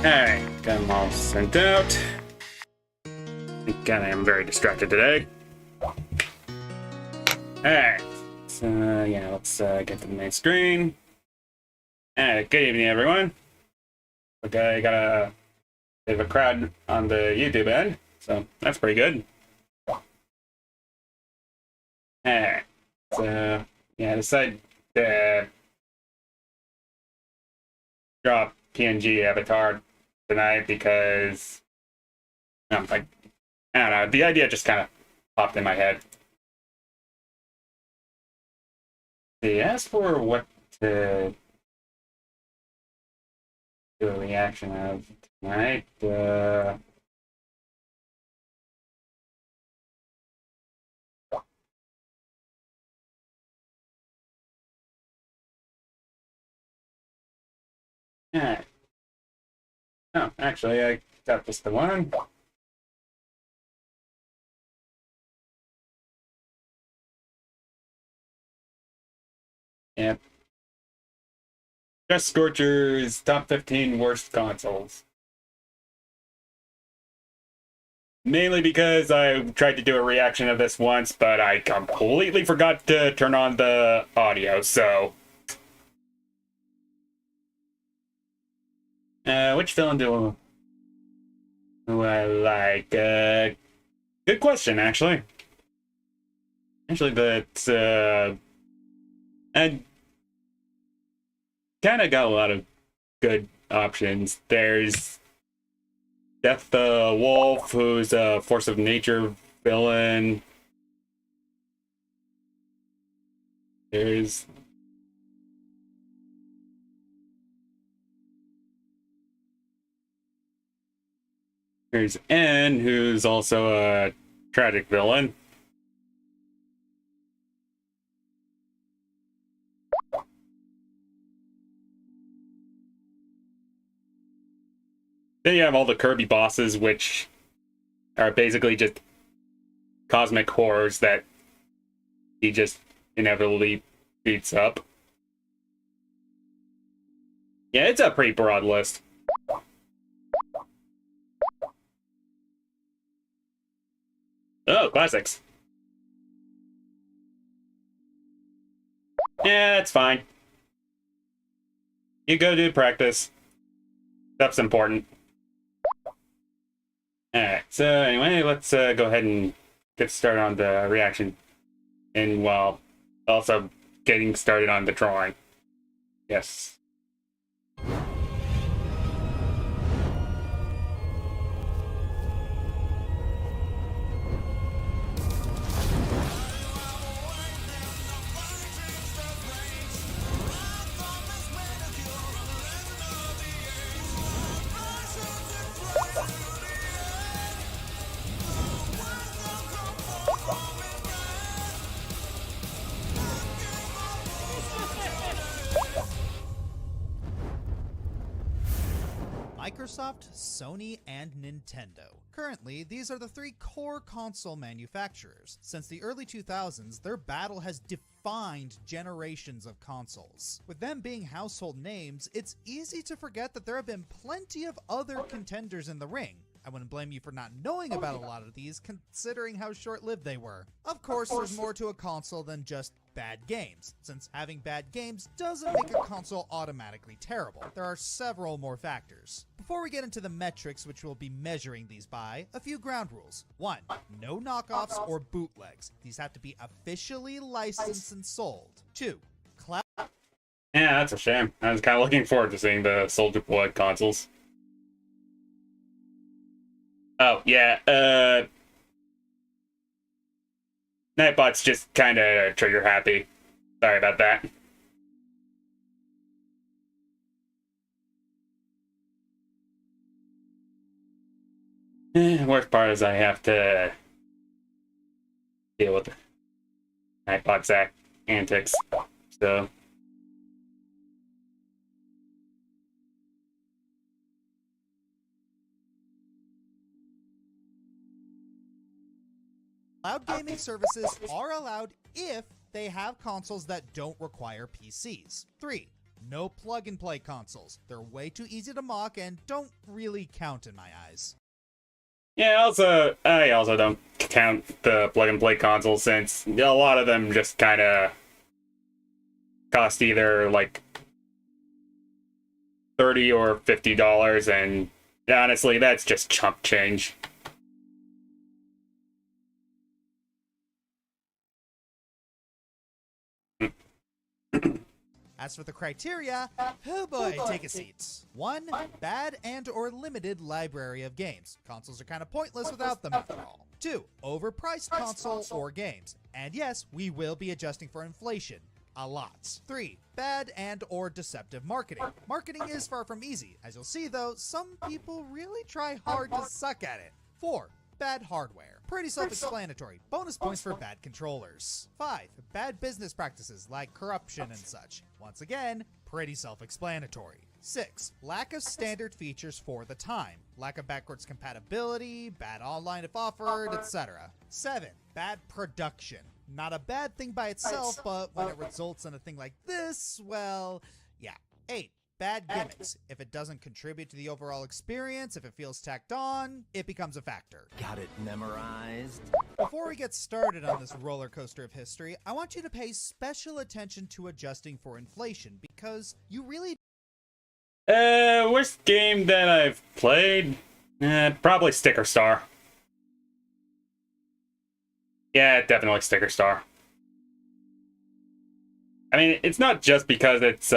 Alright, got them all sent out. God, I am very distracted today. Alright, so yeah, let's get to the main screen. Alright, good evening, everyone. Okay, got a bit of a crowd on the YouTube end, so that's pretty good. Alright, so yeah, I decided to drop PNG Avatar tonight because I don't know, the idea just kind of popped in my head. See, as for what to do a reaction of tonight, yeah. No, actually, I got just the one. Yep. Joshscorcher's top 15 worst consoles. Mainly because I tried to do a reaction of this once, but I completely forgot to turn on the audio, so... which villain do I like? Good question, actually. Actually, that's, I kind of got a lot of good options. There's Death the Wolf, who's a force of nature villain. There's N, who's also a tragic villain. Then you have all the Kirby bosses, which are basically just cosmic horrors that he just inevitably beats up. Yeah, it's a pretty broad list. Oh, classics. Yeah, that's fine. You go do practice. Stuff's important. Alright, so anyway, let's go ahead and get started on the reaction. And while also getting started on the drawing. Yes. Microsoft, Sony, and Nintendo. Currently, these are the three core console manufacturers. Since the early 2000s, their battle has defined generations of consoles. With them being household names, it's easy to forget that there have been plenty of other contenders in the ring. I wouldn't blame you for not knowing about a lot of these, considering how short-lived they were. Of course, there's more to a console than just bad games, since having bad games doesn't make a console automatically terrible. There are several more factors. Before we get into the metrics which we'll be measuring these by, a few ground rules. 1. No knockoffs or bootlegs. These have to be officially licensed and sold. 2. Cloud. Yeah, that's a shame. I was kind of looking forward to seeing the Soldier Boy consoles. Oh, yeah, Nightbot's just kind of trigger happy. Sorry about that. Worst part is I have to deal with Nightbot's antics, so... Cloud gaming services are allowed if they have consoles that don't require PCs. 3. No plug-and-play consoles. They're way too easy to mock and don't really count in my eyes. Yeah, I also don't count the plug-and-play consoles since a lot of them just kind of cost either like $30 or $50, and honestly, that's just chump change. As for the criteria, oh boy, take a seat. 1. Bad and or limited library of games. Consoles are kind of pointless without them after all. 2. Overpriced console or games. And yes, we will be adjusting for inflation. A lot. 3. Bad and or deceptive marketing. Marketing is far from easy. As you'll see though, some people really try hard to suck at it. 4. Bad hardware. Pretty self-explanatory. Bonus points for bad controllers. 5. Bad business practices like corruption and such. Once again, pretty self-explanatory. 6. Lack of standard features for the time. Lack of backwards compatibility, bad online if offered, etc. 7. Bad production. Not a bad thing by itself, but when it results in a thing like this, well, yeah. 8. Bad gimmicks. If it doesn't contribute to the overall experience, if it feels tacked on, it becomes a factor. Got it memorized? Before we get started on this roller coaster of history, I want you to pay special attention to adjusting for inflation, because you really... Worst game that I've played? Probably Sticker Star. Yeah, definitely Sticker Star. I mean, it's not just because it's,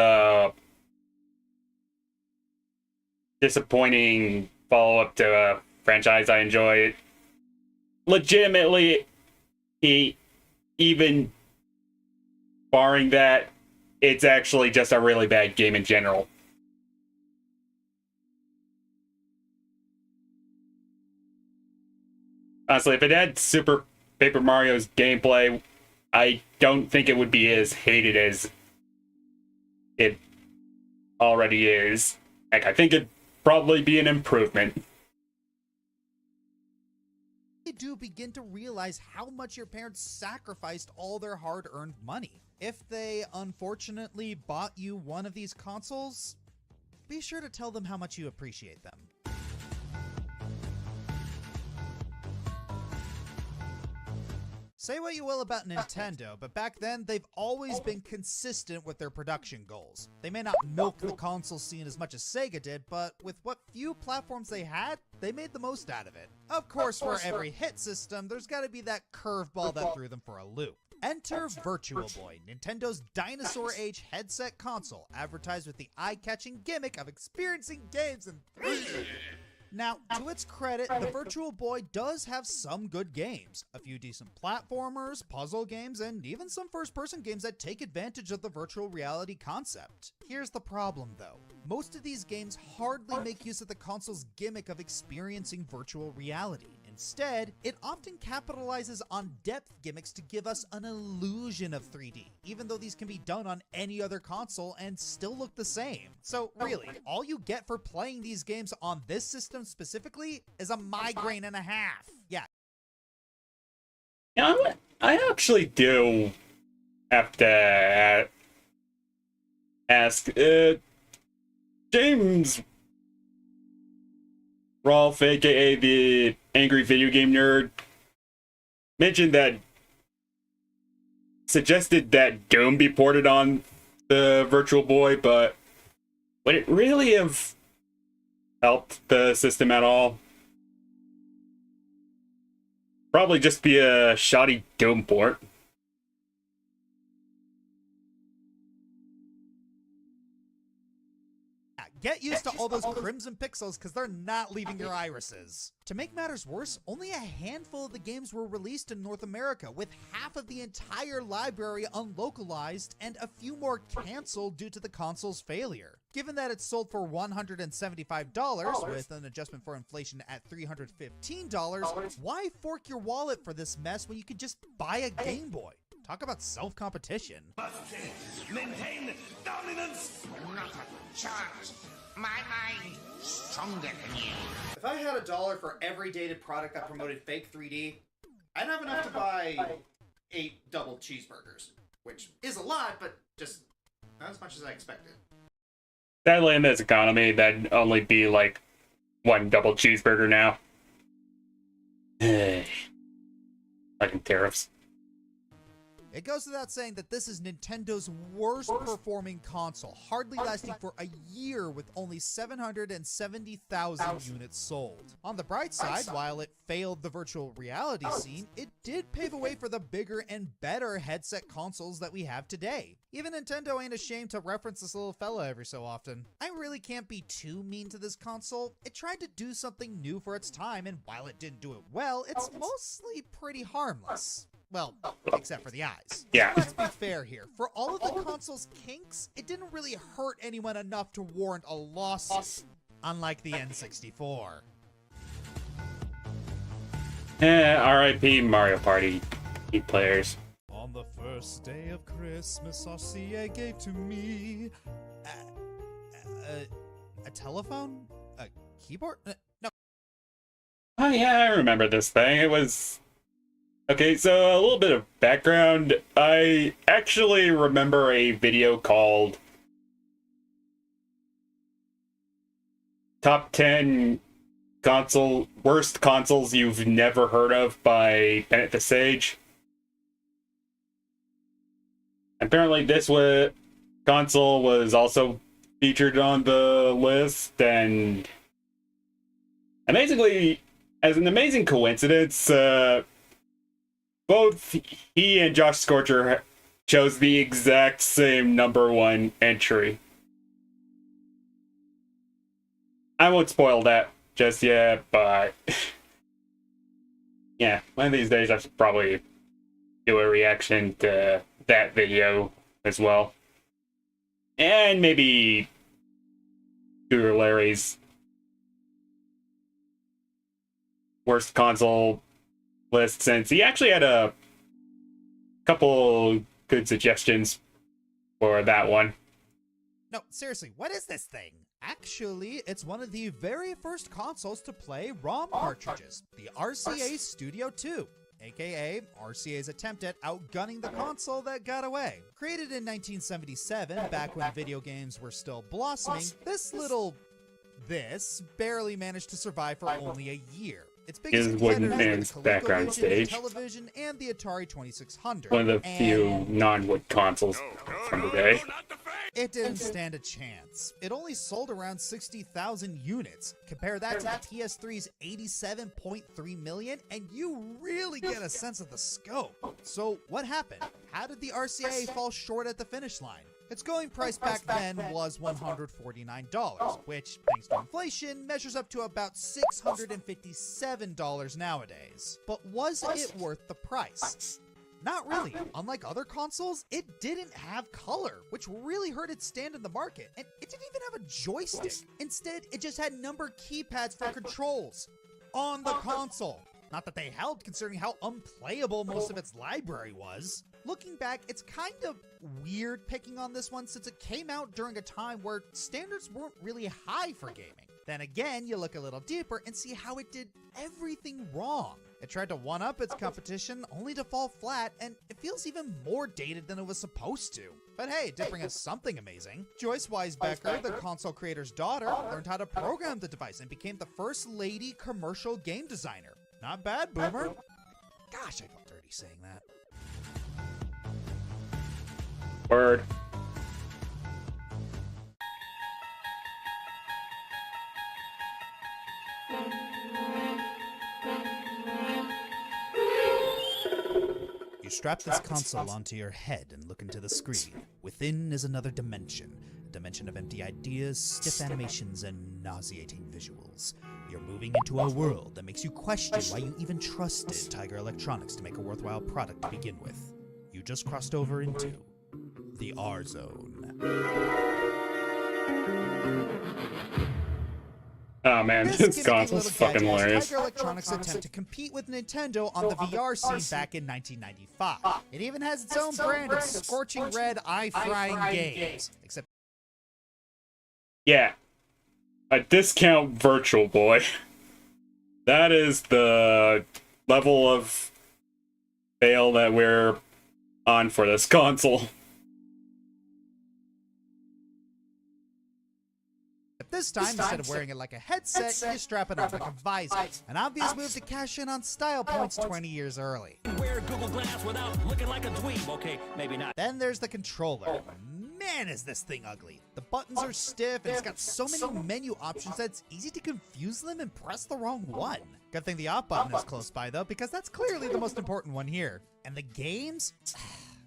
disappointing follow-up to a franchise I enjoy. Legitimately, even barring that, it's actually just a really bad game in general. Honestly, if it had Super Paper Mario's gameplay, I don't think it would be as hated as it already is. Heck, I think it'd probably be an improvement. You do begin to realize how much your parents sacrificed all their hard-earned money. If they unfortunately bought you one of these consoles, be sure to tell them how much you appreciate them. Say what you will about Nintendo, but back then, they've always been consistent with their production goals. They may not milk the console scene as much as Sega did, but with what few platforms they had, they made the most out of it. Of course, for every hit system, there's gotta be that curveball that threw them for a loop. Enter Virtual Boy, Nintendo's dinosaur age headset console, advertised with the eye-catching gimmick of experiencing games in 3D. Now, to its credit, the Virtual Boy does have some good games. A few decent platformers, puzzle games, and even some first-person games that take advantage of the virtual reality concept. Here's the problem, though. Most of these games hardly make use of the console's gimmick of experiencing virtual reality. Instead, it often capitalizes on depth gimmicks to give us an illusion of 3D, even though these can be done on any other console and still look the same. So really, all you get for playing these games on this system specifically is a migraine and a half. Yeah. Yeah, I actually do have to ask, James Rolfe, aka the Angry Video Game Nerd, mentioned that, suggested that Doom be ported on the Virtual Boy, but would it really have helped the system at all? Probably just be a shoddy Doom port. Get used to all those crimson pixels because they're not leaving your irises. To make matters worse, only a handful of the games were released in North America, with half of the entire library unlocalized and a few more canceled due to the console's failure. Given that it's sold for $175, with an adjustment for inflation at $315, why fork your wallet for this mess when you could just buy a Game Boy? Talk about self-competition. Maintain dominance! Not a chance. My mind stronger than you. If I had $1 for every dated product that promoted fake 3D, I'd have enough to buy 8 double cheeseburgers. Which is a lot, but just Not as much as I expected. Sadly, in this economy, that'd only be like one double cheeseburger now. Fucking tariffs. It goes without saying that this is Nintendo's worst performing console, hardly lasting for a year with only 770,000 units sold. On the bright side, while it failed the virtual reality scene, it did pave a way for the bigger and better headset consoles that we have today. Even Nintendo ain't ashamed to reference this little fella every so often. I really can't be too mean to this console. It tried to do something new for its time, and while it didn't do it well, it's mostly pretty harmless. Well, except for the eyes. Yeah. Let's be fair here. For all of the console's kinks, it didn't really hurt anyone enough to warrant a lawsuit, unlike the N64. R.I.P. Mario Party players. On the first day of Christmas, RCA gave to me a telephone? A keyboard? No. Oh yeah, I remember this thing. It was... Okay, so a little bit of background. I actually remember a video called Top 10 Worst Consoles You've Never Heard Of by Bennett the Sage. Apparently this console was also featured on the list, and amazingly, as an amazing coincidence, both he and Joshscorcher chose the exact same #1 entry. I won't spoil that just yet, but yeah, one of these days I should probably do a reaction to that video as well. And maybe Cougar Larry's worst console list, since he actually had a couple good suggestions for that one. No, seriously, what is this thing? Actually, it's one of the very first consoles to play ROM cartridges, the RCA Studio 2, aka RCA's attempt at outgunning the console that got away. Created in 1977, back when video games were still blossoming, this barely managed to survive for only a year. Its biggest Is Wooden competitors Man's were the background ColecoVision, stage. Television, and the Atari 2600. One of the few non-wood consoles from the day. It didn't stand a chance. It only sold around 60,000 units. Compare that to the PS3's 87.3 million, and you really get a sense of the scope. So what happened? How did the RCA fall short at the finish line? Its going price back then was $149, which, thanks to inflation, measures up to about $657 nowadays. But was it worth the price? Not really. Unlike other consoles, it didn't have color, which really hurt its stand in the market. And it didn't even have a joystick. Instead, it just had number keypads for controls on the console. Not that they helped, considering how unplayable most of its library was. Looking back, it's kind of weird picking on this one, since it came out during a time where standards weren't really high for gaming. Then again, you look a little deeper and see how it did everything wrong. It tried to one-up its competition, only to fall flat, and it feels even more dated than it was supposed to. But hey, it did bring us something amazing. Joyce Weisbecker, the console creator's daughter, learned how to program the device and became the first lady commercial game designer. Not bad, Boomer. Gosh, I felt dirty saying that. Word. You strap this console onto your head and look into the screen. Within is another dimension. A dimension of empty ideas, stiff animations, and nauseating visuals. You're moving into a world that makes you question why you even trusted Tiger Electronics to make a worthwhile product to begin with. You just crossed over into the R-Zone. Oh man, this console's fucking hilarious. Tiger Electronics' attempt to compete with Nintendo on the VR scene back in 1995. It even has its own brand of scorching red, eye-frying games. Except, Yeah. A discount Virtual Boy. That is the level of fail that we're on for this console. this time, instead of wearing it like a headset, you strap it on like a visor. An obvious move to cash in on style points 20 years early. Wear Google Glass without looking like a dweeb. Okay, maybe not. Then there's the controller. Man, is this thing ugly. The buttons are stiff, and it's got so many menu options that it's easy to confuse them and press the wrong one. Good thing the off button is close by, though, because that's clearly the most important one here. And the games?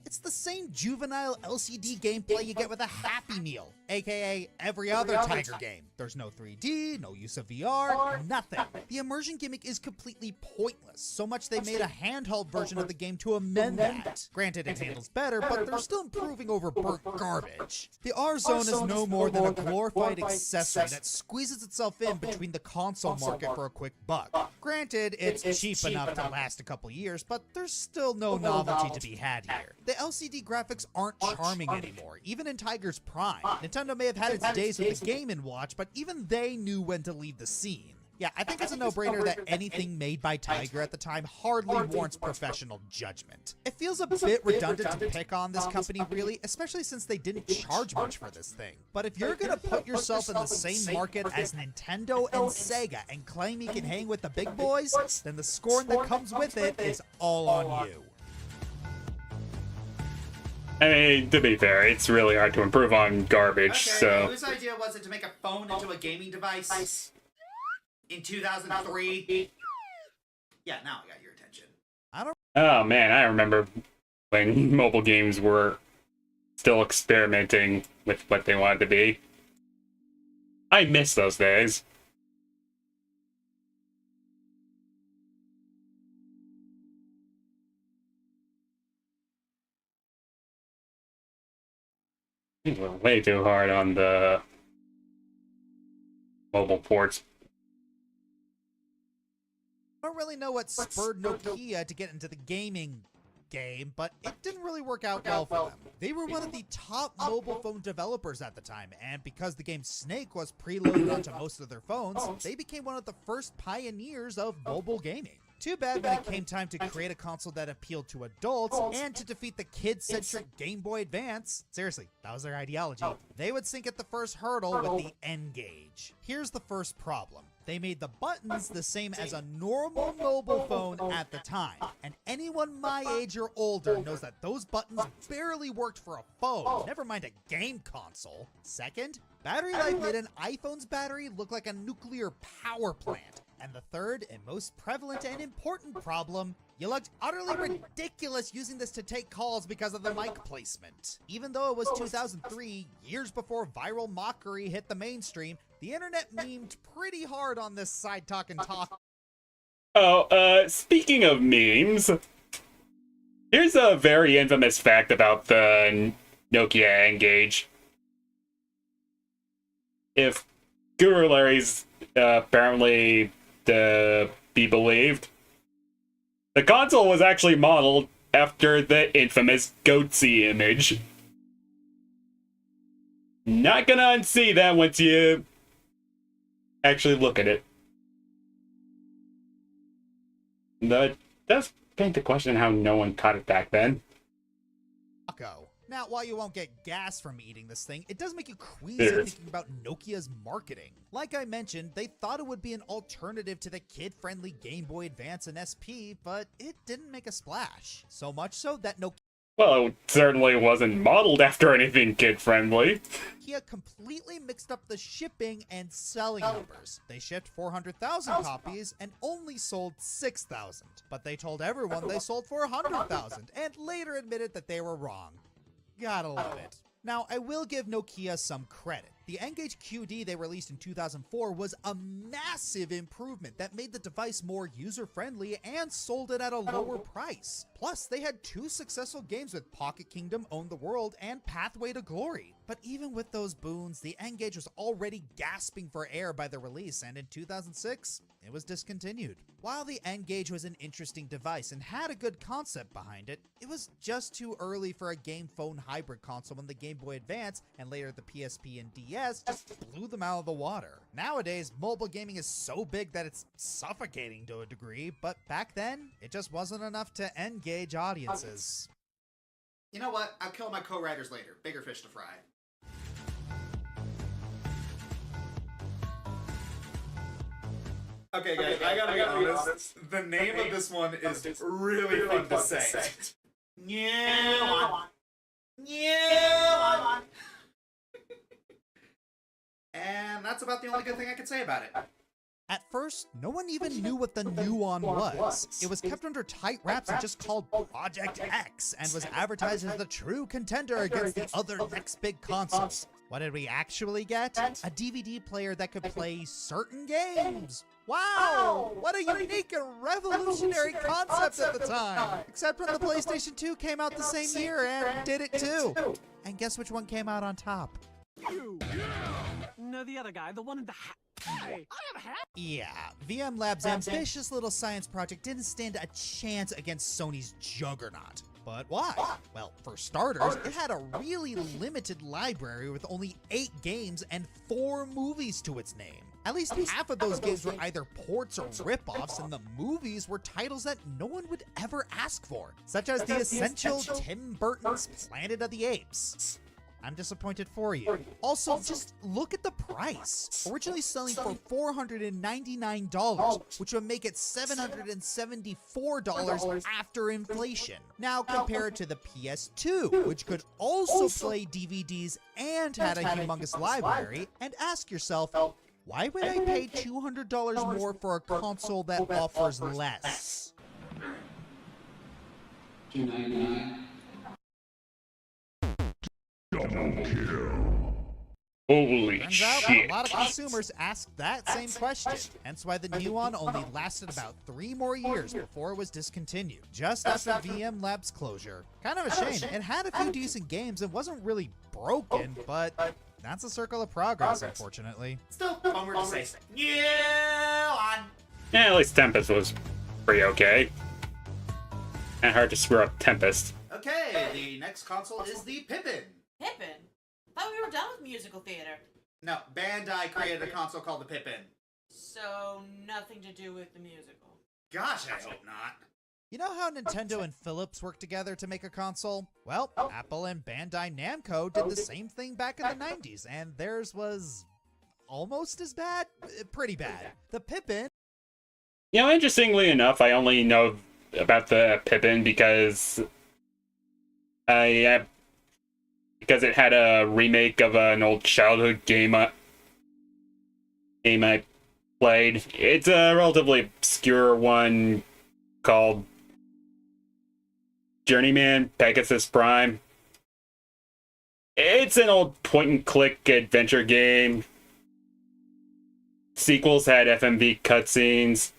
It's the same juvenile LCD gameplay you get with a Happy Meal, aka every other Tiger game. There's no 3D, no use of VR, nothing. The immersion gimmick is completely pointless, so much they made a handheld version of the game to amend that. Granted, it handles better, but they're still improving over burnt garbage. The R-Zone is no more than a glorified accessory that squeezes itself in between the console market for a quick buck. Granted, it's cheap enough to last a couple years, but there's still no novelty to be had here. The LCD graphics aren't charming anymore, even in Tiger's prime. Nintendo may have had its days with the Game & Watch, but even they knew when to leave the scene. Yeah, I think it's a no-brainer that anything made by Tiger at the time hardly warrants professional judgment. It feels a bit redundant to pick on this company, really, especially since they didn't charge much for this thing. But if you're gonna put yourself in the same market as Nintendo and Sega and claim you can hang with the big boys, then the scorn that comes with it is all on you. I mean, to be fair, it's really hard to improve on garbage, Okay, so... whose idea was it to make a phone into a gaming device? In 2003? Yeah, now I got your attention. Oh man, I remember when mobile games were still experimenting with what they wanted to be. I miss those days. We went way too hard on the mobile ports. I don't really know what spurred Nokia to get into the gaming game, but it didn't really work out well for them. They were one of the top mobile phone developers at the time, and because the game Snake was preloaded onto most of their phones, they became one of the first pioneers of mobile gaming. Too bad when it came time to create a console that appealed to adults and to defeat the kid-centric Game Boy Advance. Seriously, that was their ideology. They would sink at the first hurdle with the N-Gage. Here's the first problem. They made the buttons the same as a normal mobile phone at the time, and anyone my age or older knows that those buttons barely worked for a phone, never mind a game console. Second, battery life made an iPhone's battery look like a nuclear power plant. And the third and most prevalent and important problem, you looked utterly ridiculous using this to take calls because of the mic placement. Even though it was 2003, years before viral mockery hit the mainstream, the internet memed pretty hard on this side talk and talk. Oh, speaking of memes, here's a very infamous fact about the Nokia N-Gage. If Guru Larry's apparently to be believed, the console was actually modeled after the infamous Goatsy image. Not gonna unsee that once you actually look at it. That does paint the question how no one caught it back then. Now, while you won't get gas from eating this thing, it does make you queasy thinking about Nokia's marketing. Like I mentioned, they thought it would be an alternative to the kid-friendly Game Boy Advance and SP, but it didn't make a splash. So much so that Well, it certainly wasn't modeled after anything kid-friendly. Nokia completely mixed up the shipping and selling numbers. They shipped 400,000 copies and only sold 6,000. But they told everyone they sold 400,000 and later admitted that they were wrong. Gotta love it. Now, I will give Nokia some credit. The N-Gage QD they released in 2004 was a massive improvement that made the device more user-friendly and sold it at a lower price. Plus, they had two successful games with Pocket Kingdom, Own the World, and Pathway to Glory. But even with those boons, the N-Gage was already gasping for air by the release, and in 2006, it was discontinued. While the N-Gage was an interesting device and had a good concept behind it, it was just too early for a game phone hybrid console when the Game Boy Advance and later the PSP and DS just blew them out of the water. Nowadays, mobile gaming is so big that it's suffocating to a degree, but back then, it just wasn't enough to engage audiences. You know what? I'll kill my co-writers later. Bigger fish to fry. Okay, guys, I gotta be honest. The name of this one is really fun to say. And that's about the only good thing I can say about it. At first, no one even knew what the Nuon was. It was kept under tight wraps and just called Project X, and was advertised as the true contender against the other next big consoles. What did we actually get? A DVD player that could play certain games. Wow! What a unique and revolutionary concept at the time! Except when the PlayStation 2 came out the same year and did it too. And guess which one came out on top? No, the other guy, the one in the hat. Hey, I have a hat. Yeah, VM Lab's ambitious little science project didn't stand a chance against Sony's juggernaut. But why? Well, for starters, it had a really limited library with only 8 games and 4 movies to its name. At least half of those games were either ports or rip-offs, and the movies were titles that no one would ever ask for, such as the essential Tim Burton's Planet of the Apes. I'm disappointed for you. Also, just look at the price. Originally selling for $499, which would make it $774 after inflation. Now compare it to the PS2, which could also play DVDs and had a humongous library, and ask yourself, why would I pay $200 more for a console that offers less? Holy Turns out shit. a lot of consumers asked that same question, hence why the Nuon only lasted about 3 more years before it was discontinued, just after VM Lab's closure. Kind of a shame. It had a few decent games and wasn't really broken, but that's a circle of progress, unfortunately. Still, bummer to say. Yeah, Yeah, at least Tempest was pretty okay. And hard to screw up Tempest. Okay, the next console is the Pippin. Pippin? Thought we were done with musical theater. No, Bandai created a console called the Pippin. So, nothing to do with the musical. Gosh, I hope not. You know how Nintendo and Philips worked together to make a console? Well, Apple and Bandai Namco did the same thing back in the 90s, and theirs was almost as bad? Pretty bad. The Pippin... You know, interestingly enough, I only know about the Pippin because because it had a remake of an old childhood game I played. It's a relatively obscure one called Journeyman Pegasus Prime. It's an old point-and-click adventure game. Sequels had FMV cutscenes.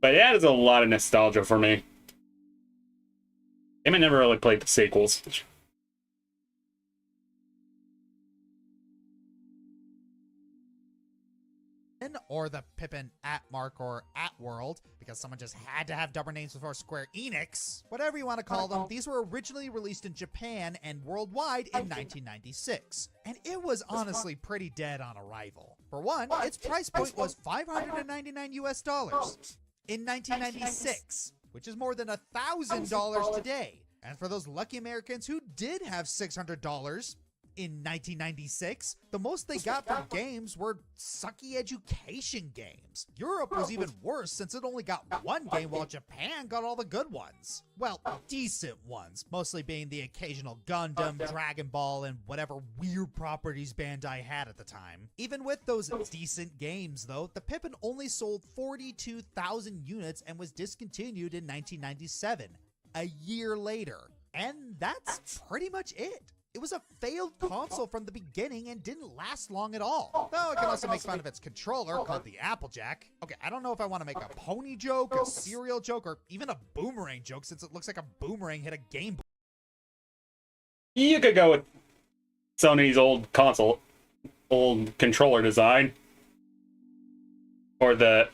But it adds a lot of nostalgia for me. I never really played the sequels. or the Pippin at Mark or at World, because someone just had to have dumber names before Square Enix. Whatever you want to call them, these were originally released in Japan and worldwide in 1996. And it was honestly pretty dead on arrival. For one, its price point was $599 US in 1996, which is more than $1,000 today. And for those lucky Americans who did have $600 in 1996, the most they got for games were sucky education games. Europe was even worse since it only got one game while Japan got all the good ones. Well, decent ones, mostly being the occasional Gundam, Dragon Ball, and whatever weird properties Bandai had at the time. Even with those decent games though, the Pippin only sold 42,000 units and was discontinued in 1997, a year later. And that's pretty much it. It was a failed console from the beginning and didn't last long at all. Though I can also make fun of its controller, called the Applejack. Okay, I don't know if I want to make a pony joke, a cereal joke, or even a boomerang joke, since it looks like a boomerang hit a Game Boy. You could go with Sony's old console, old controller design. Or the,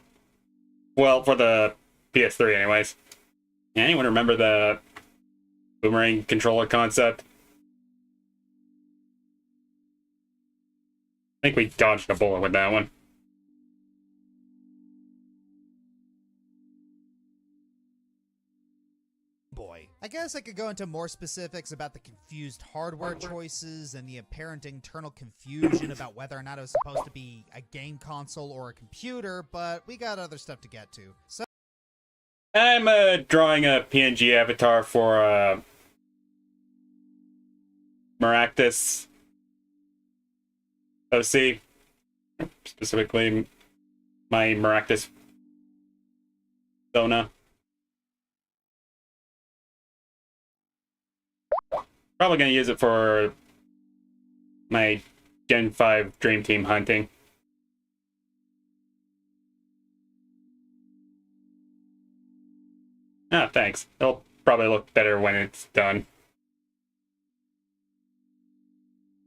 well, for the PS3 anyways. Anyone remember the boomerang controller concept? I think we dodged a bullet with that one. Boy. I guess I could go into more specifics about the confused hardware choices and the apparent internal confusion about whether or not it was supposed to be a game console or a computer, but we got other stuff to get to. So I'm drawing a PNG avatar for Maractus OC, specifically my Maractus Zona. Probably gonna use it for my Gen 5 Dream Team hunting. Ah, thanks. It'll probably look better when it's done.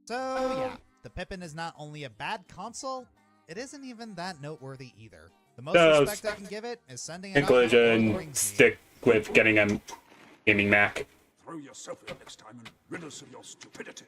So, yeah, the Pippin is not only a bad console, it isn't even that noteworthy either. The most respect I can give it is sending it conclusion, stick with getting a gaming Mac. Throw yourself in next time and rid us of your stupidity.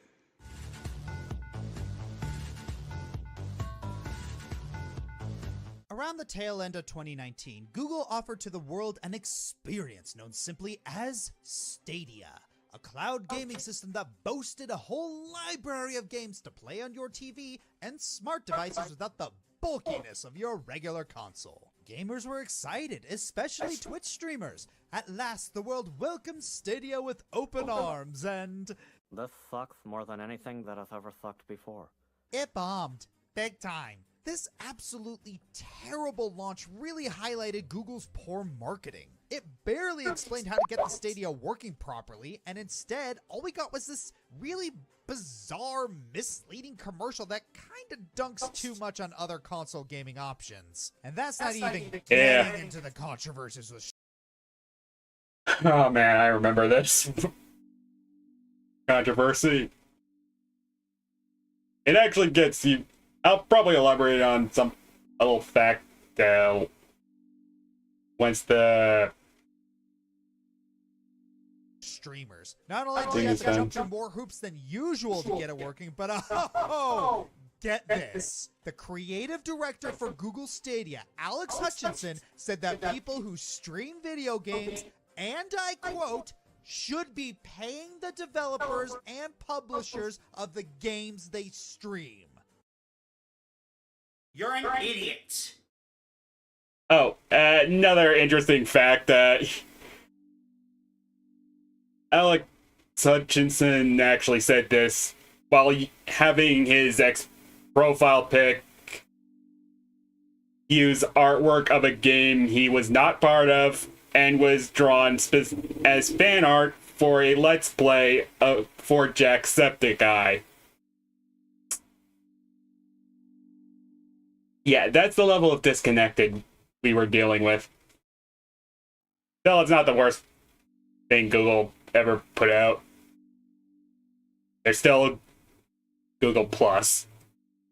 Around the tail end of 2019, Google offered to the world an experience known simply as Stadia, a cloud gaming system that boasted a whole library of games to play on your TV and smart devices without the bulkiness of your regular console. Gamers were excited, especially Twitch streamers. At last, the world welcomed Stadia with open arms, and This sucks more than anything that I've ever sucked before. it bombed. Big time. This absolutely terrible launch really highlighted Google's poor marketing. It barely explained how to get the Stadia working properly, and instead, all we got was this really bizarre, misleading commercial that kinda dunks too much on other console gaming options. And that's not even getting into the controversies with Oh man, I remember this. Controversy. It actually gets you. I'll probably elaborate on a little fact once the streamers. Not only do you have to jump through more hoops than usual to get it working, but get this. The creative director for Google Stadia, Alex Hutchinson, said that people who stream video games, and I quote, should be paying the developers and publishers of the games they stream. You're an idiot. Oh, another interesting fact that Alex Hutchinson actually said this while having his ex-profile pic use artwork of a game he was not part of and was drawn as fan art for a Let's Play for Jacksepticeye. Yeah, that's the level of disconnected we were dealing with. Still, it's not the worst thing Google ever put out. There's still Google Plus.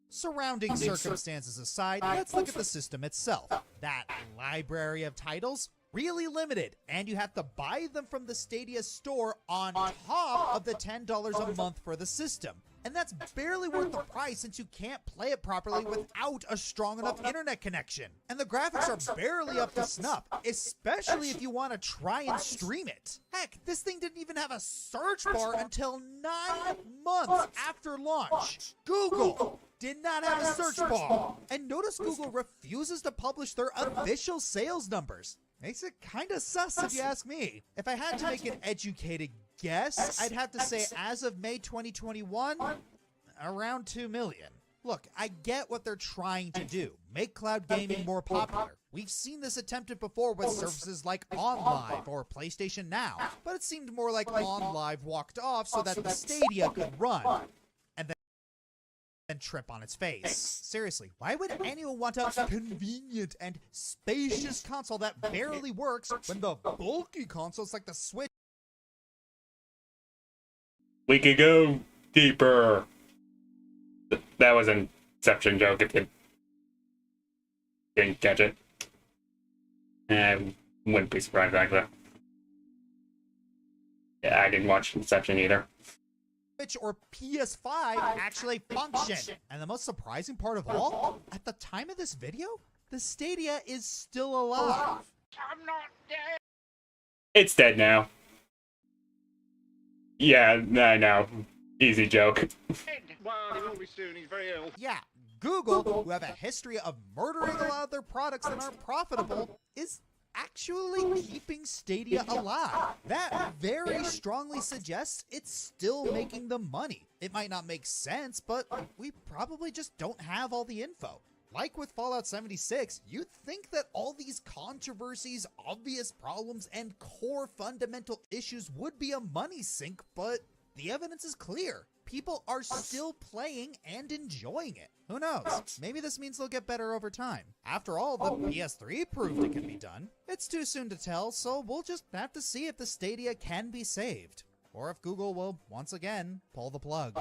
Surrounding circumstances aside, let's look at the system itself. That library of titles, really limited, and you have to buy them from the Stadia store on top of the $10 a month for the system. And that's barely worth the price since you can't play it properly without a strong enough internet connection. And the graphics are barely up to snuff, especially if you want to try and stream it. Heck, this thing didn't even have a search bar until 9 months after launch. Google did not have a search bar. And notice Google refuses to publish their official sales numbers. Makes it kinda sus if you ask me. If I had to make an educated guess, I'd have to say as of May 2021, around 2 million. Look, I get what they're trying to do. Make cloud gaming more popular. We've seen this attempted before with services like OnLive or PlayStation Now, but it seemed more like OnLive walked off so that the Stadia could run and trip on its face. Seriously, why would anyone want a convenient and spacious console that barely works when the bulky consoles like the Switch? We could go deeper. That was an Inception joke if you didn't catch it. I wouldn't be surprised, actually. Yeah, I didn't watch Inception either. Switch or PS5 actually function. And the most surprising part of all, at the time of this video, the Stadia is still alive. It's dead now. Yeah, I know. Easy joke. Well, he will be soon. He's very ill. Yeah, Google, who have a history of murdering a lot of their products that aren't profitable, is actually keeping Stadia alive. That very strongly suggests it's still making them money. It might not make sense, but we probably just don't have all the info. Like with Fallout 76, you'd think that all these controversies, obvious problems, and core fundamental issues would be a money sink, but the evidence is clear. People are still playing and enjoying it. Who knows? Maybe this means they'll get better over time. After all, the PS3 proved it can be done. It's too soon to tell, so we'll just have to see if the Stadia can be saved. Or if Google will, once again, pull the plug.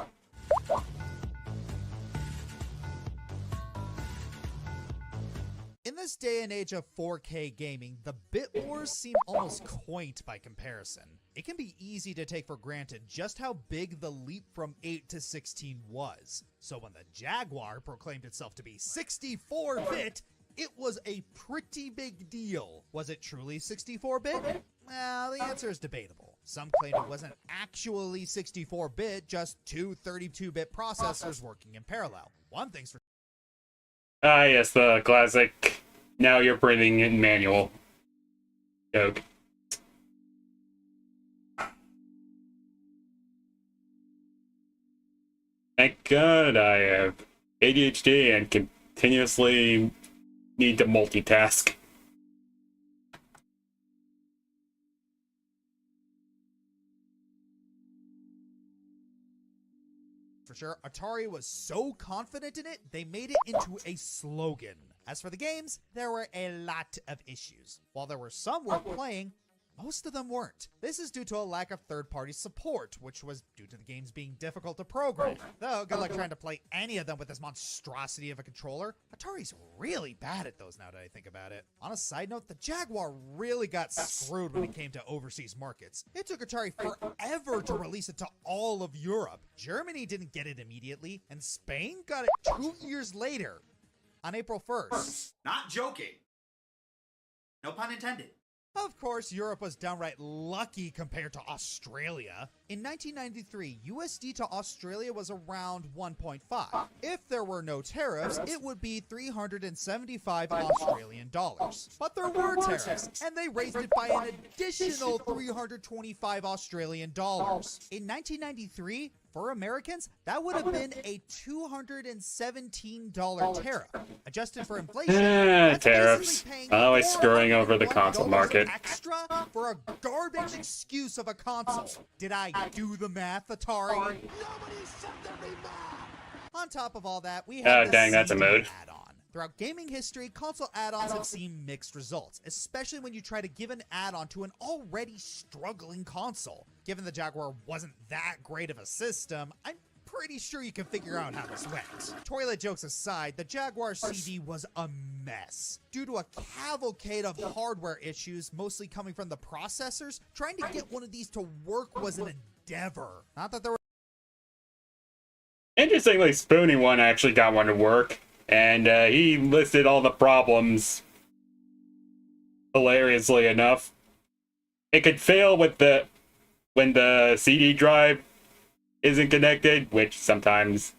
In this day and age of 4K gaming, the bit wars seem almost quaint by comparison. It can be easy to take for granted just how big the leap from 8 to 16 was. So when the Jaguar proclaimed itself to be 64-bit, it was a pretty big deal. Was it truly 64-bit? Well, the answer is debatable. Some claim it wasn't actually 64-bit, just two 32-bit processors working in parallel. One thing's for Ah, yes, the classic. Now you're breathing in manual joke. Thank God I have ADHD and continuously need to multitask. sure, Atari was so confident in it, they made it into a slogan. As for the games, there were a lot of issues. While there were some worth playing, most of them weren't. This is due to a lack of third-party support, which was due to the games being difficult to program. Though, good luck trying to play any of them with this monstrosity of a controller. Atari's really bad at those now that I think about it. On a side note, the Jaguar really got screwed when it came to overseas markets. It took Atari forever to release it to all of Europe. Germany didn't get it immediately, and Spain got it 2 years later, on April 1st. Not joking. No pun intended. Of course, Europe was downright lucky compared to Australia. In 1993, USD to Australia was around 1.5. If there were no tariffs, it would be 375 Australian dollars. But there were tariffs, and they raised it by an additional 325 Australian dollars. In 1993, for Americans, that would have been a $217 tariff. Adjusted for inflation, that's tariffs. basically paying Always screwing over the console $401 market. extra for a garbage excuse of a console. Did I do the math, Atari? On top of all that, we have the dang, that's a CD mood. add-on. Throughout gaming history, console add-ons have seen mixed results, especially when you try to give an add-on to an already struggling console. Given the Jaguar wasn't that great of a system, I'm pretty sure you can figure out how this went. Toilet jokes aside, the Jaguar CD was a mess. Due to a cavalcade of hardware issues, mostly coming from the processors, trying to get one of these to work was an endeavor. Not that there were Interestingly, Spoony One actually got one to work, and he listed all the problems. Hilariously enough, it could fail with when the CD drive isn't connected, which sometimes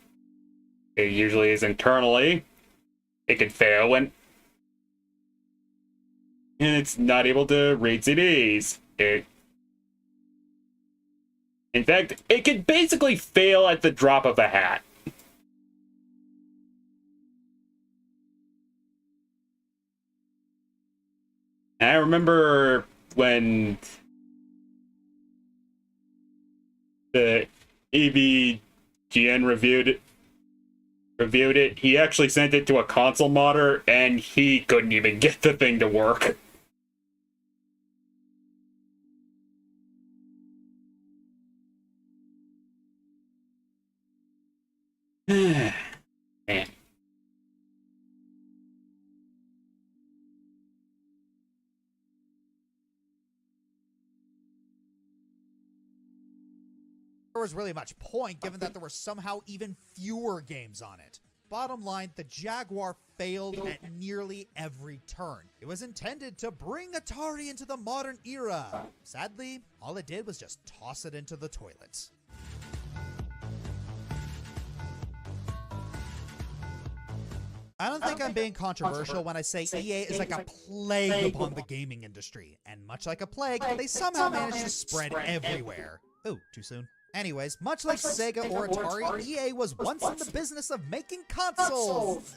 it usually is internally. It could fail when and it's not able to read CDs. In fact, it could basically fail at the drop of a hat. And I remember when the EVGN reviewed it, he actually sent it to a console modder, and he couldn't even get the thing to work. Man. was really much point given that there were somehow even fewer games on it. Bottom line, the Jaguar failed at nearly every turn. It was intended to bring Atari into the modern era. Sadly, all it did was just toss it into the toilet. I don't think I'm being controversial when I say EA is like a plague upon the gaming industry. And much like a plague, they somehow managed to spread everywhere. Ooh, too soon. Anyways, much like Sega or Atari, EA was once in the business of making consoles.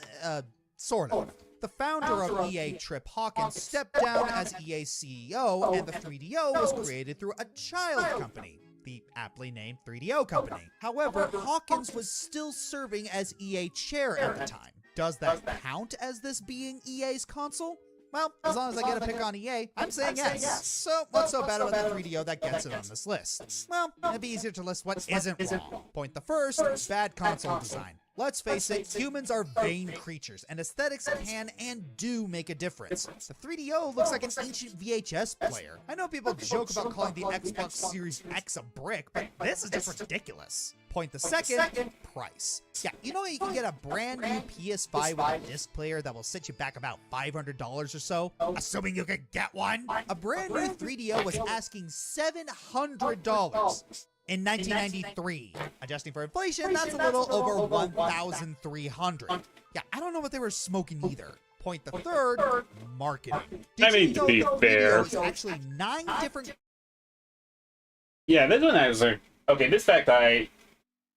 Sort of. The founder of EA, Trip Hawkins, stepped down as EA's CEO, and the 3DO was created through a child company, the aptly named 3DO Company. However, Hawkins was still serving as EA chair at the time. Does that count as this being EA's console? Well, as long as I get a pick on EA, I'm saying yes. So, what's so bad about the 3DO that gets it on this list? Well, it'd be easier to list what isn't wrong. Point the first, bad console design. Let's face it, humans are vain creatures, and aesthetics can and do make a difference. The 3DO looks like an ancient VHS player. I know people joke about calling the Xbox Series X a brick, but this is just ridiculous. Point the second, price. Yeah, you know you can get a brand new PS5 with a disc player that will set you back about $500 or so, assuming you can get one? A brand new 3DO was asking $700. In 1993, adjusting for inflation, that's a little over $1,300. Yeah, I don't know what they were smoking either. Point the third, marketing. I mean, to be fair, actually 9 different. Yeah, this one I was like, okay, this fact I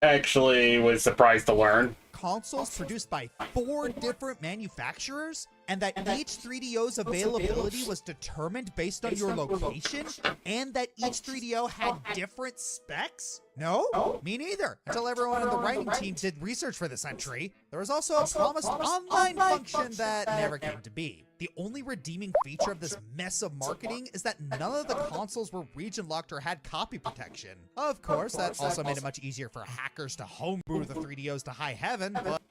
actually was surprised to learn. Consoles produced by 4 different manufacturers, and that each 3DO's availability was determined based on your location, and that each 3DO had different specs? No? Me neither, until everyone on the writing team did research for this entry. There was also a promised online function that never came to be. The only redeeming feature of this mess of marketing is that none of the consoles were region locked or had copy protection. Of course, that also made it much easier for hackers to homebrew the 3DOs to high heaven, but...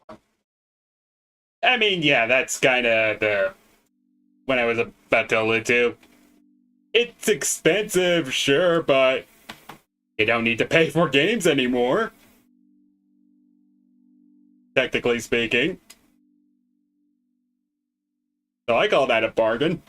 I mean, yeah, that's kind of the... when I was about to allude to. It's expensive, sure, but you don't need to pay for games anymore. Technically speaking. So I call that a bargain.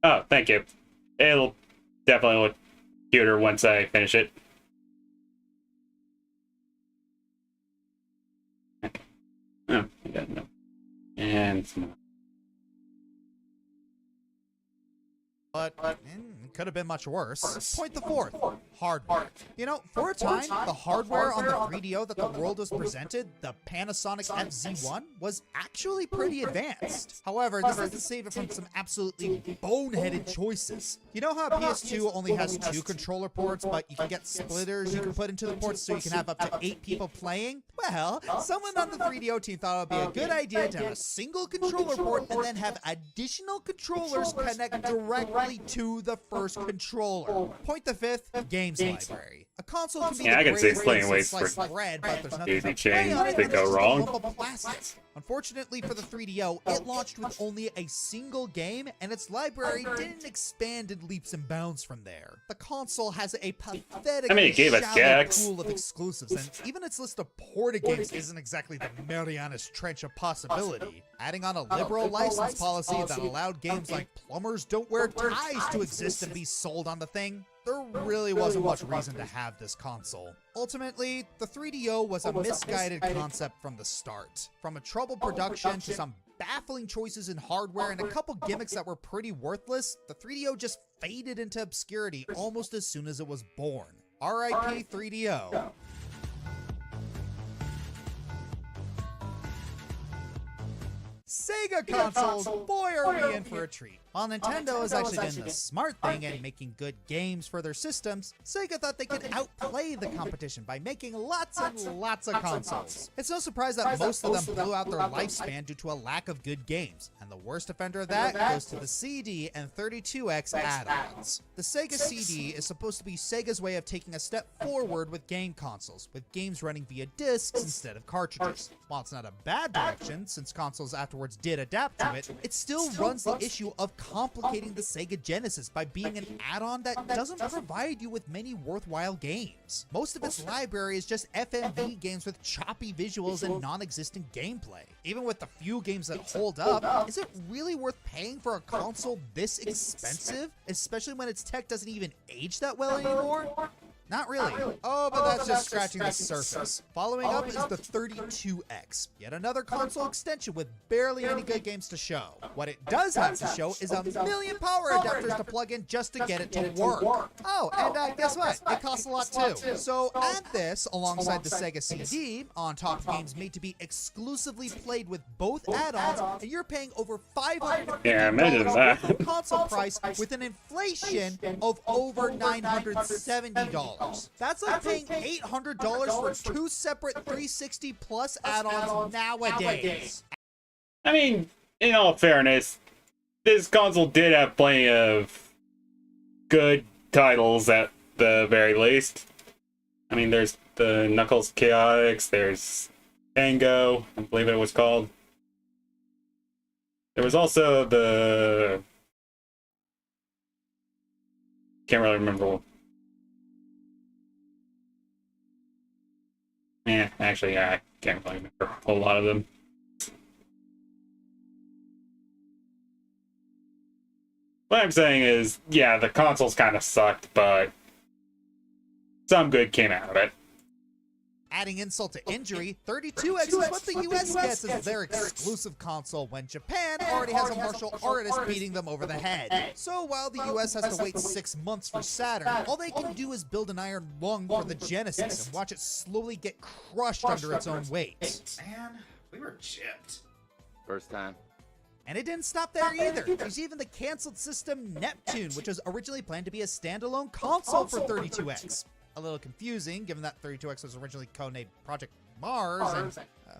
Oh, thank you. It'll definitely look cuter once I finish it. Oh, yeah, no. And but it could have been much worse. Point the fourth, hardware. You know, for a time, the hardware on the 3DO that the world was presented, the Panasonic FZ1, was actually pretty advanced. However, this doesn't save it from some absolutely boneheaded choices. You know how PS2 only has 2 controller ports, but you can get splitters you can put into the ports so you can have up to 8 people playing? Well, someone on the 3DO team thought it would be a good idea to have a single controller port and then have additional controllers connect directly to the first controller. Point the fifth, games library. A console can be I can see great plenty ways ways to for bread, but there's nothing daisy to chains play on it, to and go it's just a wrong. lump of plastic. Unfortunately for the 3DO, it launched with only a single game, and its library didn't expand in leaps and bounds from there. The console has a pathetic shallow pool of exclusives, and even its list of ported games isn't exactly the Marianas Trench of possibility. Adding on a liberal license policy that allowed games like Plumbers Don't Wear Ties to exist and be sold on the thing, there really wasn't much reason to have this console. Ultimately, the 3DO was a misguided concept from the start. From a troubled production to some baffling choices in hardware and a couple gimmicks that were pretty worthless, the 3DO just faded into obscurity almost as soon as it was born. R.I.P. 3DO. Sega consoles, boy are we in for a treat. While Nintendo is actually doing the smart thing and making good games for their systems, Sega thought they could outplay the competition by making lots and lots of consoles. It's no surprise that most of them blew out their lifespan due to a lack of good games, and the worst offender of that goes to the CD and 32X add-ons. The Sega CD is supposed to be Sega's way of taking a step forward with game consoles, with games running via discs instead of cartridges. While it's not a bad direction, since consoles afterwards did adapt to it, it still runs the issue of complicating the Sega Genesis by being an add-on that doesn't provide you with many worthwhile games. Most of its library is just FMV games with choppy visuals and non-existent gameplay. Even with the few games that hold up, is it really worth paying for a console this expensive? Especially when its tech doesn't even age that well anymore? Not really. Oh, but that's just scratching the surface. Following up is the 32X, yet another console extension with barely any good games to show. What it does have to show is a million power adapters to plug in just to get it to work. Oh, and guess what? It costs a lot too. So add this alongside the Sega CD on top of games made to be exclusively played with both add-ons, and you're paying over $500 for console price with an inflation of over $970. That's like paying $800 for two separate 360 plus add-ons nowadays. I mean, in all fairness, this console did have plenty of good titles at the very least. I mean, there's the Knuckles Chaotix, there's Tango, I believe it was called. There was also the... Can't really remember. Actually, I can't really remember a whole lot of them. What I'm saying is, yeah, the consoles kind of sucked, but some good came out of it. Adding insult to injury, 32X is what the US gets as their exclusive console when Japan already has a martial artist beating them over the head. So while the US has to wait 6 months for Saturn, all they can do is build an iron lung for the Genesis and watch it slowly get crushed under its own weight. Man, we were chipped. First time. And it didn't stop there either. There's even the canceled system Neptune, which was originally planned to be a standalone console for 32X. A little confusing, given that 32X was originally codenamed Project Mars, and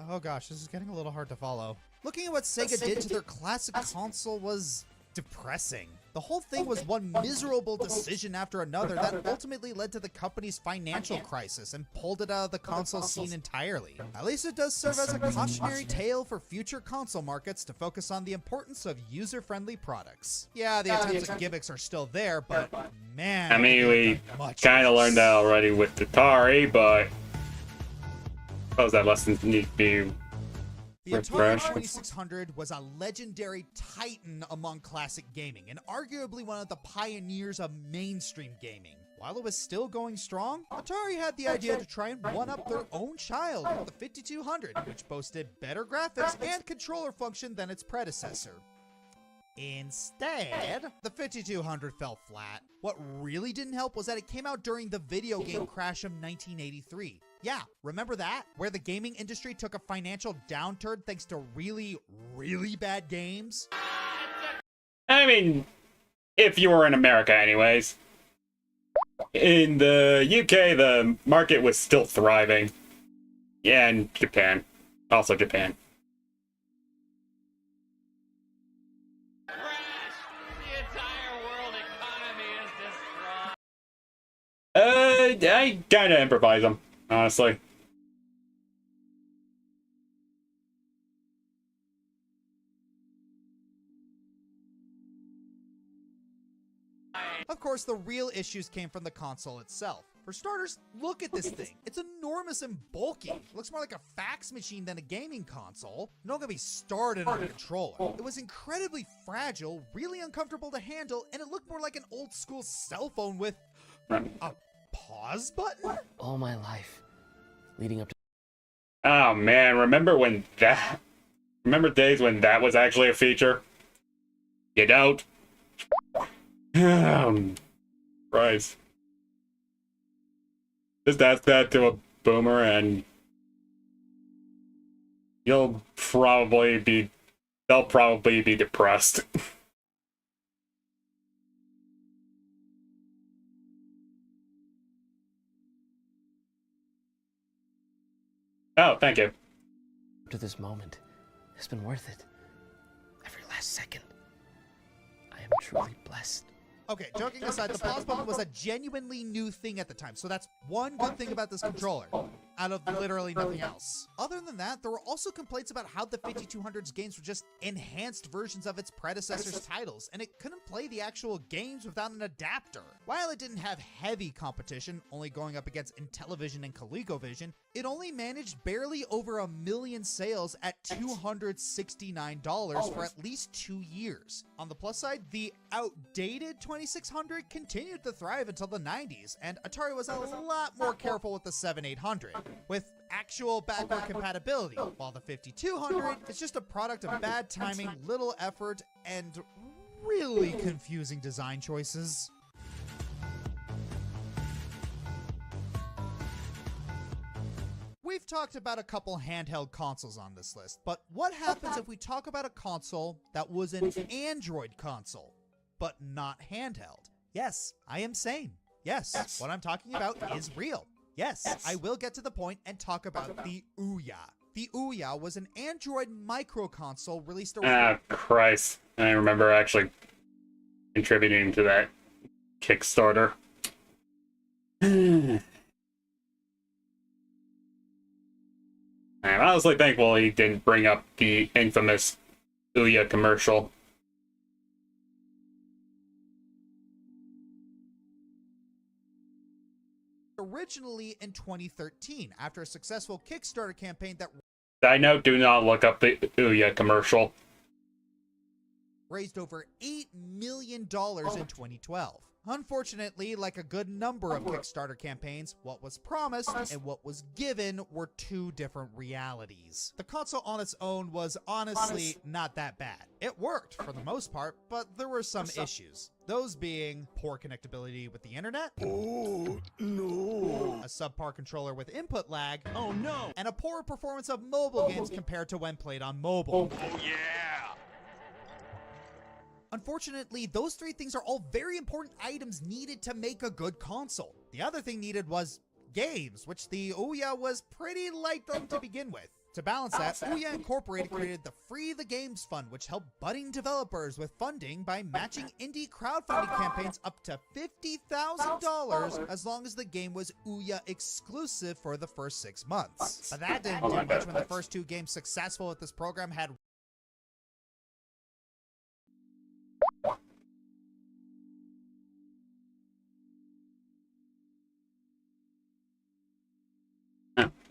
oh gosh, this is getting a little hard to follow. Looking at what Sega did to their classic console was depressing. The whole thing was one miserable decision after another that ultimately led to the company's financial crisis and pulled it out of the console scene entirely. At least it does serve as a cautionary tale for future console markets to focus on the importance of user-friendly products. Yeah, the attempts at gimmicks are still there, but man, I mean, we kind of learned that already with Atari, but I suppose that lesson needs to be the Atari 2600 was a legendary titan among classic gaming, and arguably one of the pioneers of mainstream gaming. While it was still going strong, Atari had the idea to try and one-up their own child with the 5200, which boasted better graphics and controller function than its predecessor. Instead, the 5200 fell flat. What really didn't help was that it came out during the video game crash of 1983. Yeah, remember that? Where the gaming industry took a financial downturn thanks to really, really bad games? I mean, if you were in America anyways. In the UK, the market was still thriving. Yeah, and Japan. Also Japan. I kinda improvise them, honestly. Of course, the real issues came from the console itself. For starters, look at this thing. It's enormous and bulky. It looks more like a fax machine than a gaming console. Don't get me started on the controller. It was incredibly fragile, really uncomfortable to handle, and it looked more like an old school cell phone with a pause button? All my life, leading up to... Oh man, remember days when that was actually a feature? You don't? Christ. Just ask that to a boomer and they'll probably be depressed. Oh, thank you. Up to this moment has been worth it. Every last second. I am truly blessed. Okay, joking aside, the pause button was a genuinely new thing at the time, so that's one good thing about this controller, out of literally nothing else. Other than that, there were also complaints about how the 5200's games were just enhanced versions of its predecessor's titles, and it couldn't play the actual games without an adapter. While it didn't have heavy competition, only going up against Intellivision and ColecoVision, it only managed barely over 1 million sales at $269 for at least 2 years. On the plus side, the outdated 2600 continued to thrive until the 90s, and Atari was a lot more careful with the 7800, with actual backward compatibility, while the 5200 is just a product of bad timing, little effort, and really confusing design choices. We've talked about a couple handheld consoles on this list, but what happens if we talk about a console that was an Android console, but not handheld? Yes, I am sane. Yes, what I'm talking about is real. Yes, I will get to the point and talk about the Ouya. The Ouya was an Android micro console released Ah, Christ. I remember actually contributing to that Kickstarter. I'm honestly thankful he didn't bring up the infamous Ouya commercial. originally in 2013 after a successful Kickstarter campaign that Side note, do not look up the Ouya commercial. raised over $8 million in 2012. Unfortunately, like a good number of Kickstarter campaigns, what was promised and what was given were two different realities. The console on its own was honestly not that bad. It worked for the most part, but there were some issues. Those being poor connectability with the internet, Oh, no. a subpar controller with input lag, oh no, and a poor performance of mobile games compared to when played on mobile. Oh, yeah. Unfortunately, those three things are all very important items needed to make a good console. The other thing needed was games, which the Ouya was pretty light on to begin with. To balance that, Ouya Incorporated created the Free the Games Fund, which helped budding developers with funding by matching indie crowdfunding campaigns up to $50,000 as long as the game was Ouya exclusive for the first 6 months. But that didn't do much when the first two games successful with this program had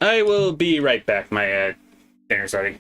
I will be right back. My dinner's ready.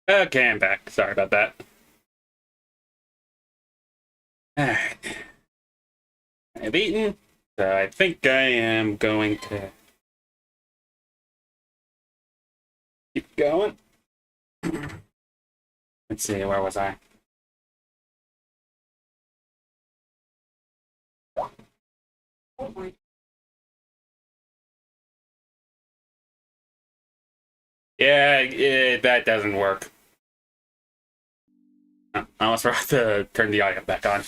Okay, I'm back. Sorry about that. Alright. I've eaten, so I think I am going to keep going. Let's see, where was I? Yeah, that doesn't work. I almost forgot to turn the audio back on.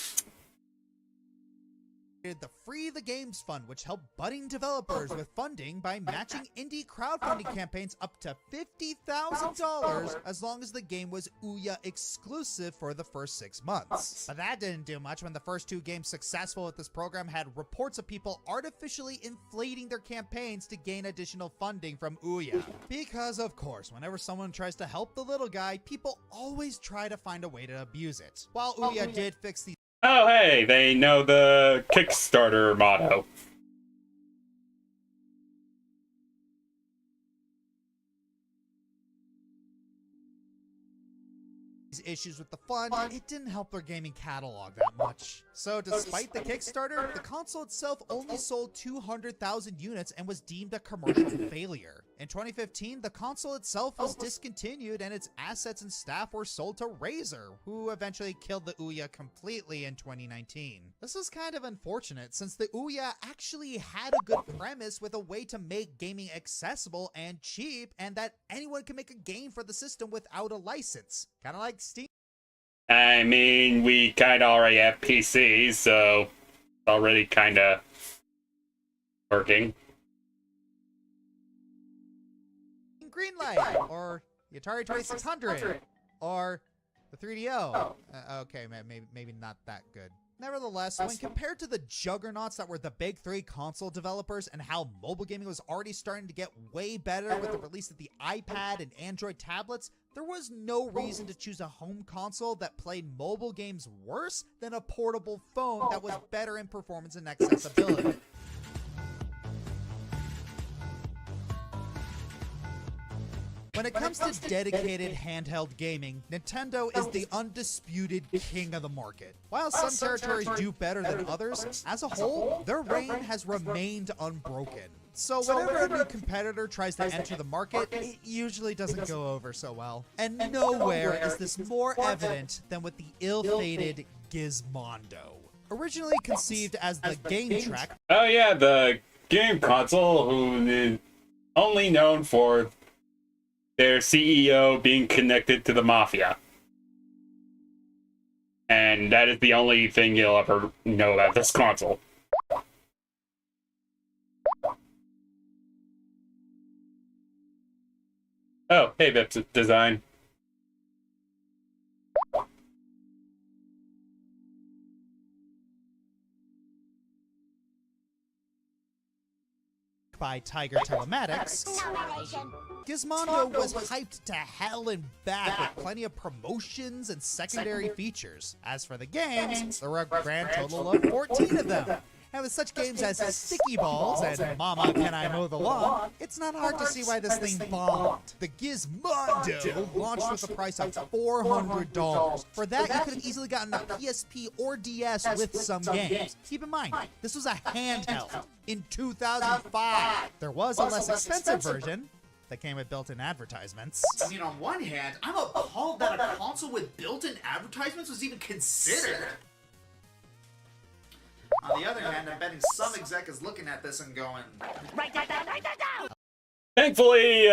The Free the Games Fund, which helped budding developers with funding by matching indie crowdfunding campaigns up to $50,000 as long as the game was Ouya exclusive for the first 6 months. But that didn't do much when the first 2 games successful with this program had reports of people artificially inflating their campaigns to gain additional funding from Ouya. Because of course, whenever someone tries to help the little guy, people always try to find a way to abuse it. While Ouya did fix these Oh, hey, they know the Kickstarter motto. issues with the fund, it didn't help their gaming catalog that much. So despite the Kickstarter, the console itself only sold 200,000 units and was deemed a commercial failure. In 2015, the console itself was discontinued and its assets and staff were sold to Razer, who eventually killed the Ouya completely in 2019. This is kind of unfortunate since the Ouya actually had a good premise with a way to make gaming accessible and cheap, and that anyone can make a game for the system without a license. Kind of like Steam. I mean, we kind of already have PCs, so it's already kind of working. Greenlight, or the Atari 2600, or the 3DO. Okay, maybe not that good. Nevertheless, when compared to the juggernauts that were the big 3 console developers and how mobile gaming was already starting to get way better with the release of the iPad and Android tablets, there was no reason to choose a home console that played mobile games worse than a portable phone that was better in performance and accessibility. When it comes to dedicated handheld gaming, Nintendo is the undisputed king of the market. While some territories do better than others, as a whole, their reign has remained unbroken. So whenever a new competitor tries to enter the market, it usually doesn't go over so well. And nowhere is this more evident than with the ill-fated Gizmondo. Originally conceived as the game track. Oh yeah, the game console, who is only known for their CEO being connected to the mafia. And that is the only thing you'll ever know about this console. Oh, hey, Vip's design. By Tiger Telematics, Gizmondo was hyped to hell and back with plenty of promotions and secondary features. As for the games, there were a grand total of 14 of them. And with such games as Sticky Balls and Mama Can I Mow the Lawn, it's not hard to see why this thing bombed. The Gizmondo launched with a price of $400. For that, you could have easily gotten a PSP or DS with some games. Keep in mind, this was a handheld in 2005. There was a less expensive version that came with built-in advertisements. I mean, on one hand, I'm appalled that a console with built-in advertisements was even considered. On the other hand, I'm betting some exec is looking at this and going, write that down. Thankfully,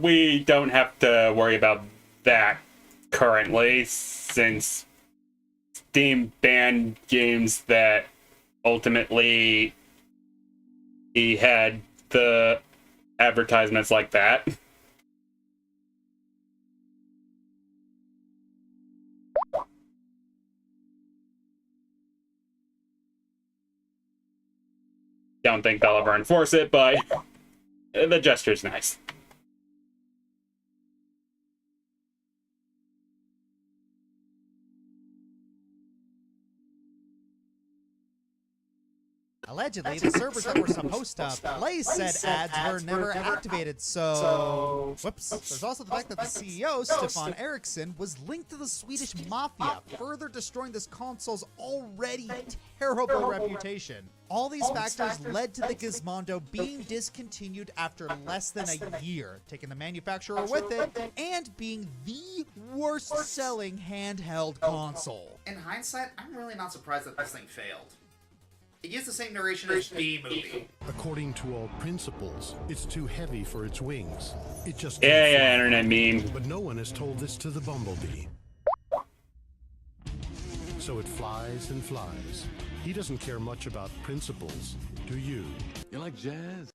we don't have to worry about that currently, since Steam banned games that ultimately had the advertisements like that. Don't think they'll ever enforce it, but the gesture's nice. Allegedly, the servers that were supposed to play said ads were never activated, so... Whoops. There's also the fact that the CEO, Stefan Eriksson, was linked to the Swedish mafia, further destroying this console's already terrible reputation. All these factors led to the Gizmondo being discontinued after less than a year, taking the manufacturer with it, and being the worst-selling handheld console. In hindsight, I'm really not surprised that this thing failed. It used the same narration as B-movie. According to all principles, it's too heavy for its wings. It just yeah, internet meme. But no one has told this to the Bumblebee. So it flies and flies. He doesn't care much about principles, do you? You like jazz?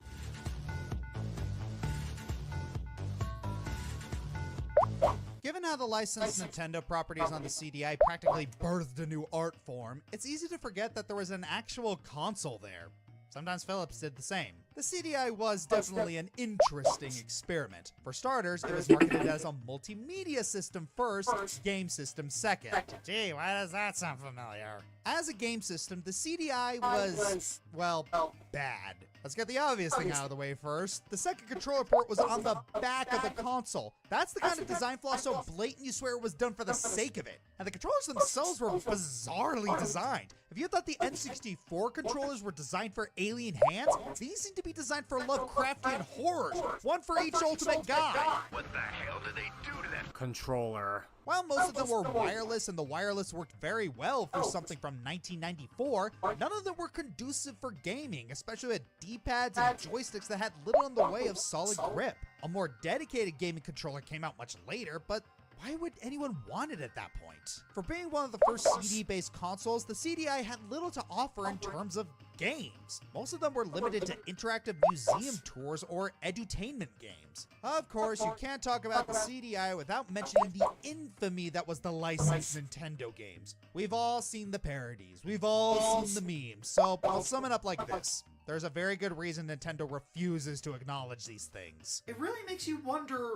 Given how the licensed Nintendo properties on the CDI practically birthed a new art form, it's easy to forget that there was an actual console there. Sometimes Philips did the same. The CDI was definitely an interesting experiment. For starters, it was marketed as a multimedia system first, game system second. Gee, why does that sound familiar? As a game system, the CDI was, well, bad. Let's get the obvious thing out of the way first. The second controller port was on the back of the console. That's the kind of design flaw so blatant you swear it was done for the sake of it. And the controllers themselves were bizarrely designed. If you thought the N64 controllers were designed for alien hands, these seem to be designed for Lovecraftian horrors, one for each ultimate guy. What the hell did they do to that Controller. While most of them were wireless and the wireless worked very well for something from 1994, none of them were conducive for gaming, especially with D-pads and joysticks that had little in the way of solid grip. A more dedicated gaming controller came out much later, but why would anyone want it at that point? For being one of the first CD-based consoles, the CDI had little to offer in terms of games. Most of them were limited to interactive museum tours or edutainment games. Of course, you can't talk about the CDI without mentioning the infamy that was the licensed Nintendo games. We've all seen the parodies, we've all seen the memes, so I'll sum it up like this. There's a very good reason Nintendo refuses to acknowledge these things. It really makes you wonder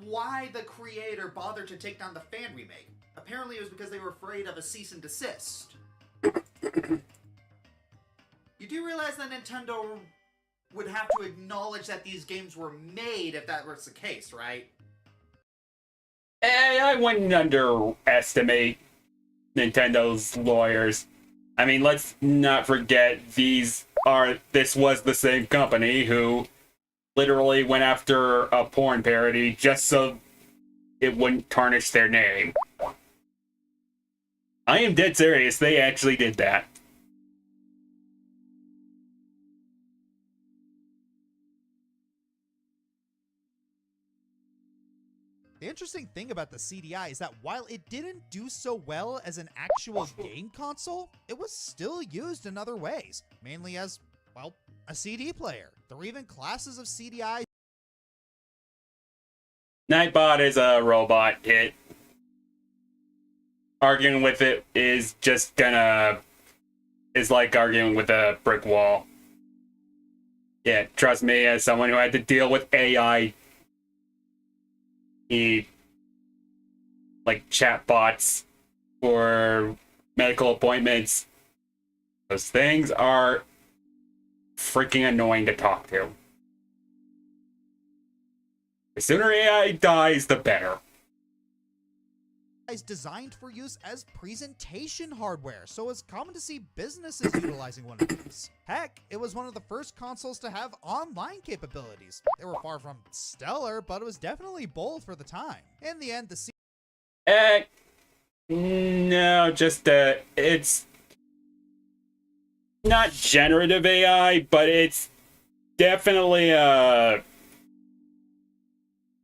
why the creator bothered to take down the fan remake. Apparently it was because they were afraid of a cease and desist. You do realize that Nintendo would have to acknowledge that these games were made if that was the case, right? I wouldn't underestimate Nintendo's lawyers. I mean, let's not forget this was the same company who literally went after a porn parody just so it wouldn't tarnish their name. I am dead serious, they actually did that. The interesting thing about the CDI is that while it didn't do so well as an actual game console, it was still used in other ways, mainly as, well, a CD player. There were even classes of CDI. Nightbot is a robot hit. Arguing with it is like arguing with a brick wall. Yeah, trust me, as someone who had to deal with AI, like chatbots for medical appointments, those things are freaking annoying to talk to. The sooner AI dies, the better. Is designed for use as presentation hardware, so it's common to see businesses utilizing one of these. Heck, it was one of the first consoles to have online capabilities. They were far from stellar, but it was definitely bold for the time. In the end, the no, just it's not generative AI, but it's definitely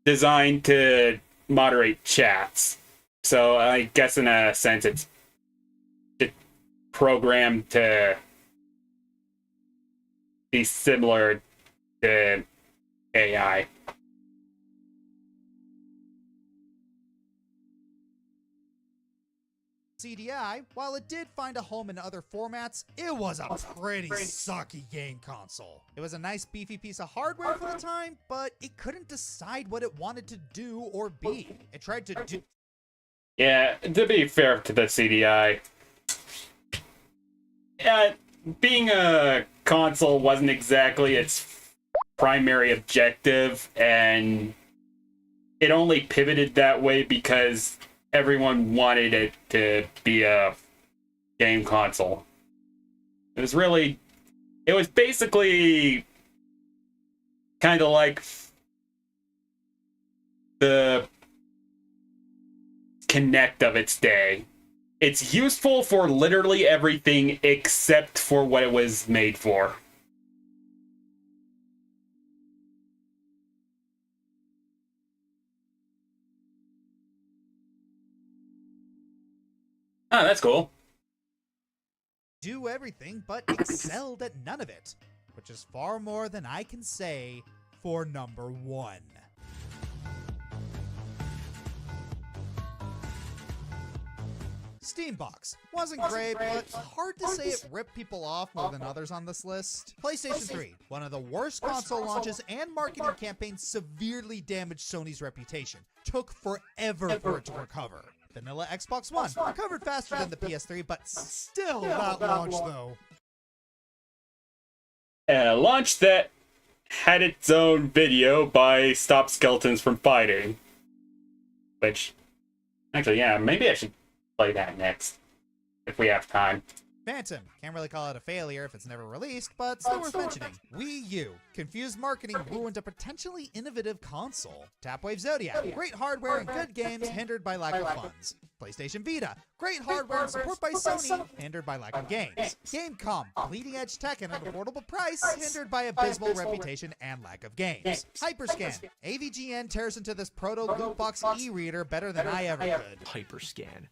designed to moderate chats. So I guess in a sense it's programmed to be similar to AI. CDI, while it did find a home in other formats, it was a pretty sucky game console. It was a nice beefy piece of hardware for the time, but it couldn't decide what it wanted to do or be. It tried to do... Yeah, to be fair to the CDI, being a console wasn't exactly its primary objective, and it only pivoted that way because everyone wanted it to be a game console. It was basically kind of like the Kinect of its day. It's useful for literally everything except for what it was made for. Oh, that's cool. Do everything but excelled at none of it, which is far more than I can say for number 1. Steambox wasn't great, but hard to say it ripped people off more than others on this list. PlayStation 3, one of the worst console launches and marketing campaigns, severely damaged Sony's reputation. Took forever for it to recover. Vanilla Xbox One recovered faster than the PS3, but still not launched though. A launch that had its own video by Stop Skeletons from Fighting. Which, actually, yeah, maybe I should play that next, if we have time. Phantom, can't really call it a failure if it's never released, but still worth mentioning. Wii U, confused marketing ruined a potentially innovative console. Tapwave Zodiac, great hardware and good games hindered by lack of funds. PlayStation Vita, great hardware and support by Sony, hindered by lack of games. Gamecom, bleeding edge tech at an affordable price, hindered by abysmal reputation and lack of games. Hyperscan, AVGN tears into this proto lootbox e-reader better than I ever could. Hyperscan.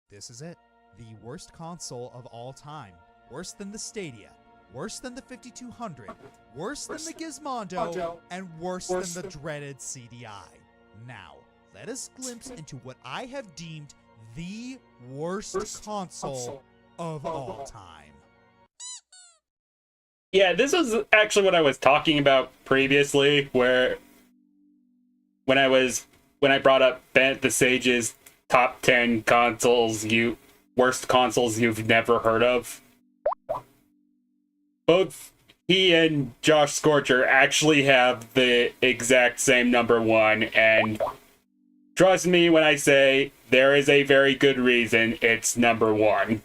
This is it. The worst console of all time. Worse than the Stadia. Worse than the 5200. Worse than the Gizmondo. And worse than the dreaded CDI. Now, let us glimpse into what I have deemed the worst console of all time. Yeah, this was actually what I was talking about previously, where when I brought up Bent the Sage's top 10 worst consoles you've never heard of. Both he and Joshscorcher actually have the exact same number 1, and trust me when I say there is a very good reason it's number 1.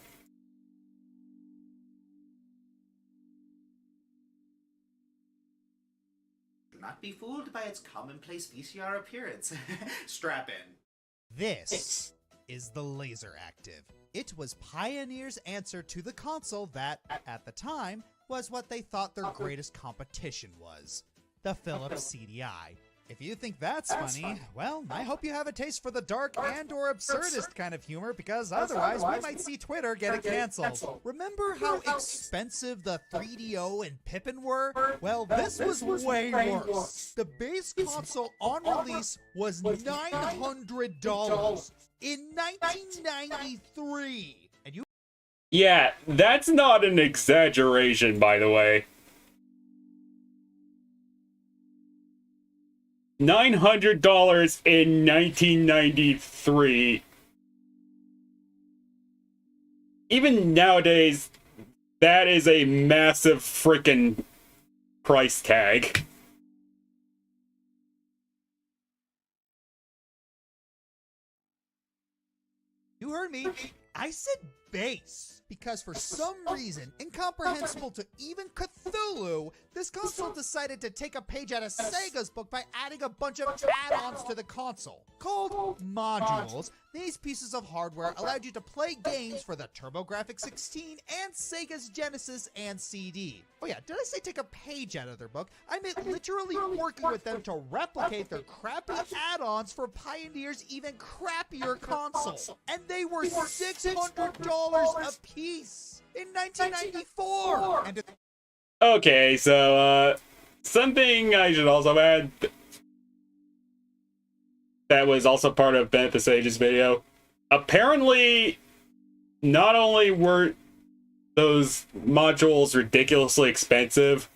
Do not be fooled by its commonplace VCR appearance. Strap in. This is the Laser Active. It was Pioneer's answer to the console that, at the time, was what they thought their greatest competition was. The Philips CDI. If you think that's funny, well, I hope you have a taste for the dark and or absurdist kind of humor, because otherwise we might see Twitter get it canceled. Remember how expensive the 3DO and Pippin were? Well, this was way worse. The base console on release was $900 in 1993. And you... Yeah, that's not an exaggeration, by the way. $900 in 1993. Even nowadays, that is a massive freaking price tag. You heard me. I said base. Because for some reason, incomprehensible to even Cthulhu, this console decided to take a page out of Sega's book by adding a bunch of add-ons to the console. Called modules, these pieces of hardware allowed you to play games for the TurboGrafx-16 and Sega's Genesis and CD. Oh yeah, did I say take a page out of their book? I meant literally working with them to replicate their crappy add-ons for Pioneer's even crappier console. And they were $600 a piece in 1994! And okay, so, something I should also add that was also part of Bent the Sage's video. Apparently, not only were those modules ridiculously expensive,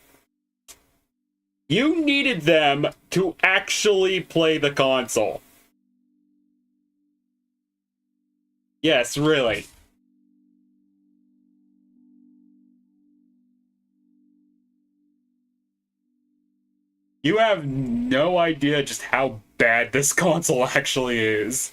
You needed them to actually play the console. Yes, really. You have no idea just how bad this console actually is.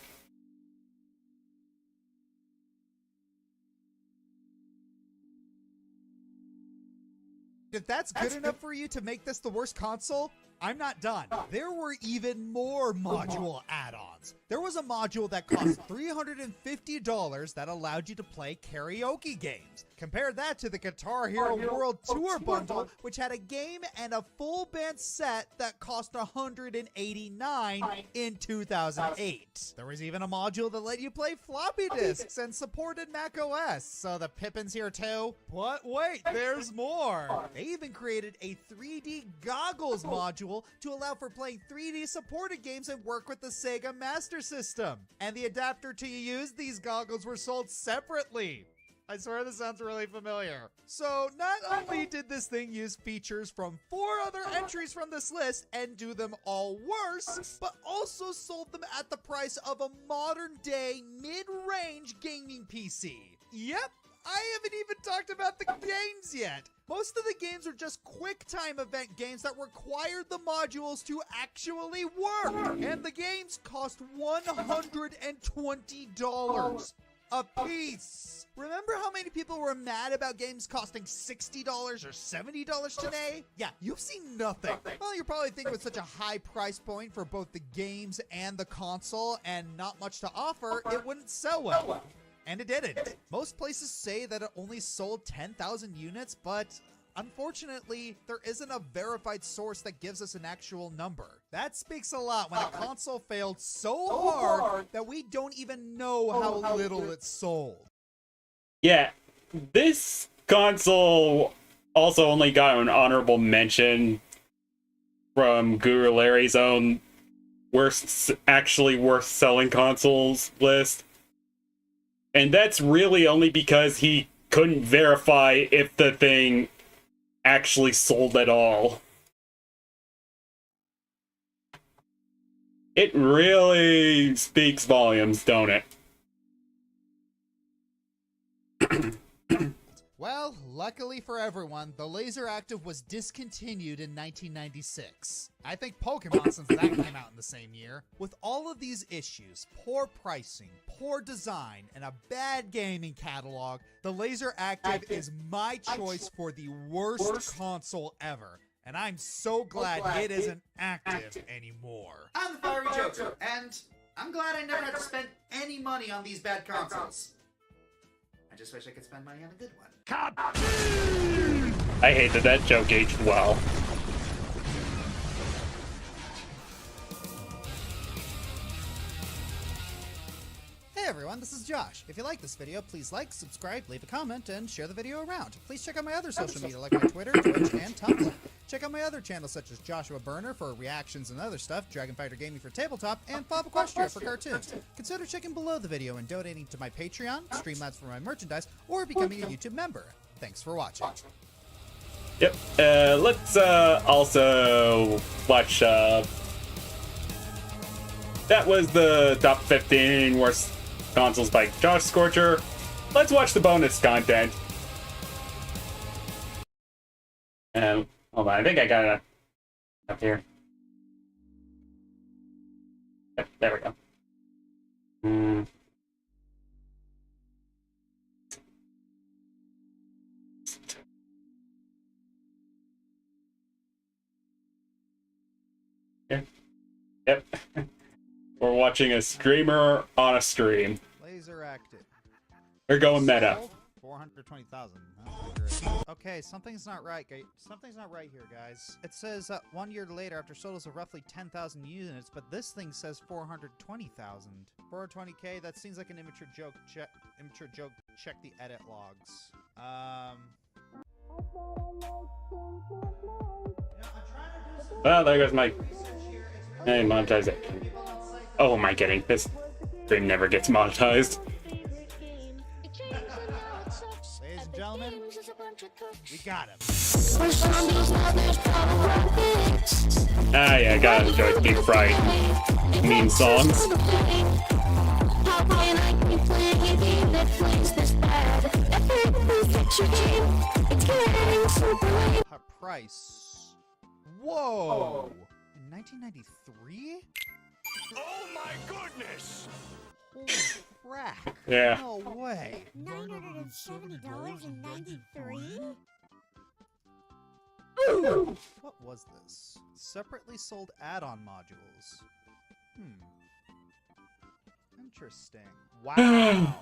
If that's good enough for you to make this the worst console, I'm not done. There were even more module add-ons. There was a module that cost $350 that allowed you to play karaoke games. Compare that to the Guitar Hero World Tour bundle, which had a game and a full band set that cost $189 in 2008. There was even a module that let you play floppy disks and supported Mac OS. So the Pippin's here too. But wait, there's more. They even created a 3D goggles module to allow for playing 3D supported games and work with the Sega Master System. And the adapter to use these goggles were sold separately. I swear this sounds really familiar. So not only did this thing use features from 4 other entries from this list and do them all worse, but also sold them at the price of a modern day mid-range gaming PC. Yep, I haven't even talked about the games yet. Most of the games are just quick time event games that required the modules to actually work. And the games cost $120 a piece. Remember how many people were mad about games costing $60 or $70 today? Yeah, you've seen nothing. Well, you're probably thinking with such a high price point for both the games and the console and not much to offer, it wouldn't sell well. And it didn't. Most places say that it only sold 10,000 units, but unfortunately, there isn't a verified source that gives us an actual number. That speaks a lot when a console failed so hard that we don't even know how little it sold. Yeah, this console also only got an honorable mention from Guru Larry's own actually worth selling consoles list. And that's really only because he couldn't verify if the thing actually sold at all. It really speaks volumes, don't it? Well, luckily for everyone, the Laser Active was discontinued in 1996. I think Pokemon, since that came out in the same year. With all of these issues, poor pricing, poor design, and a bad gaming catalog, the Laser Active is my choice for the worst console ever. And I'm so glad it isn't active anymore. I'm the Fiery Joker, and I'm glad I never had to spend any money on these bad consoles. I just wish I could spend money on a good one. I hate that joke aged well. Hey everyone, this is Josh. If you like this video, please like, subscribe, leave a comment, and share the video around. Please check out my other social media like my Twitter, Twitch, and Tumblr. Check out my other channels such as Joshua Burner for reactions and other stuff, Dragon Fighter Gaming for tabletop, and Bob Equestria for cartoons. Consider checking below the video and donating to my Patreon, Streamlabs for my merchandise, or becoming a YouTube member. Thanks for watching. Yep, let's also watch, that was the top 15 worst consoles by Joshscorcher. Let's watch the bonus content. Hold on, I think I got it up here. Yep, there we go. Yep. We're watching a streamer on a stream. Laser Active. We're going meta. 420,000. Okay, something's not right. Something's not right here, guys. It says 1 year later, after sales of roughly 10,000 units, but this thing says 420,000. 420K. That seems like an immature joke. Immature joke. Check the edit logs. Well, there goes my. Hey, monetize it. Oh, am I kidding? This stream never gets monetized. Ladies and gentlemen, we got him. Ah, yeah, gotta enjoy Deep Fried meme songs. Price. Whoa! In 1993? Oh my goodness! Holy crap! Yeah. No way. $970.93? What was this? Separately sold add-on modules. Interesting. Wow.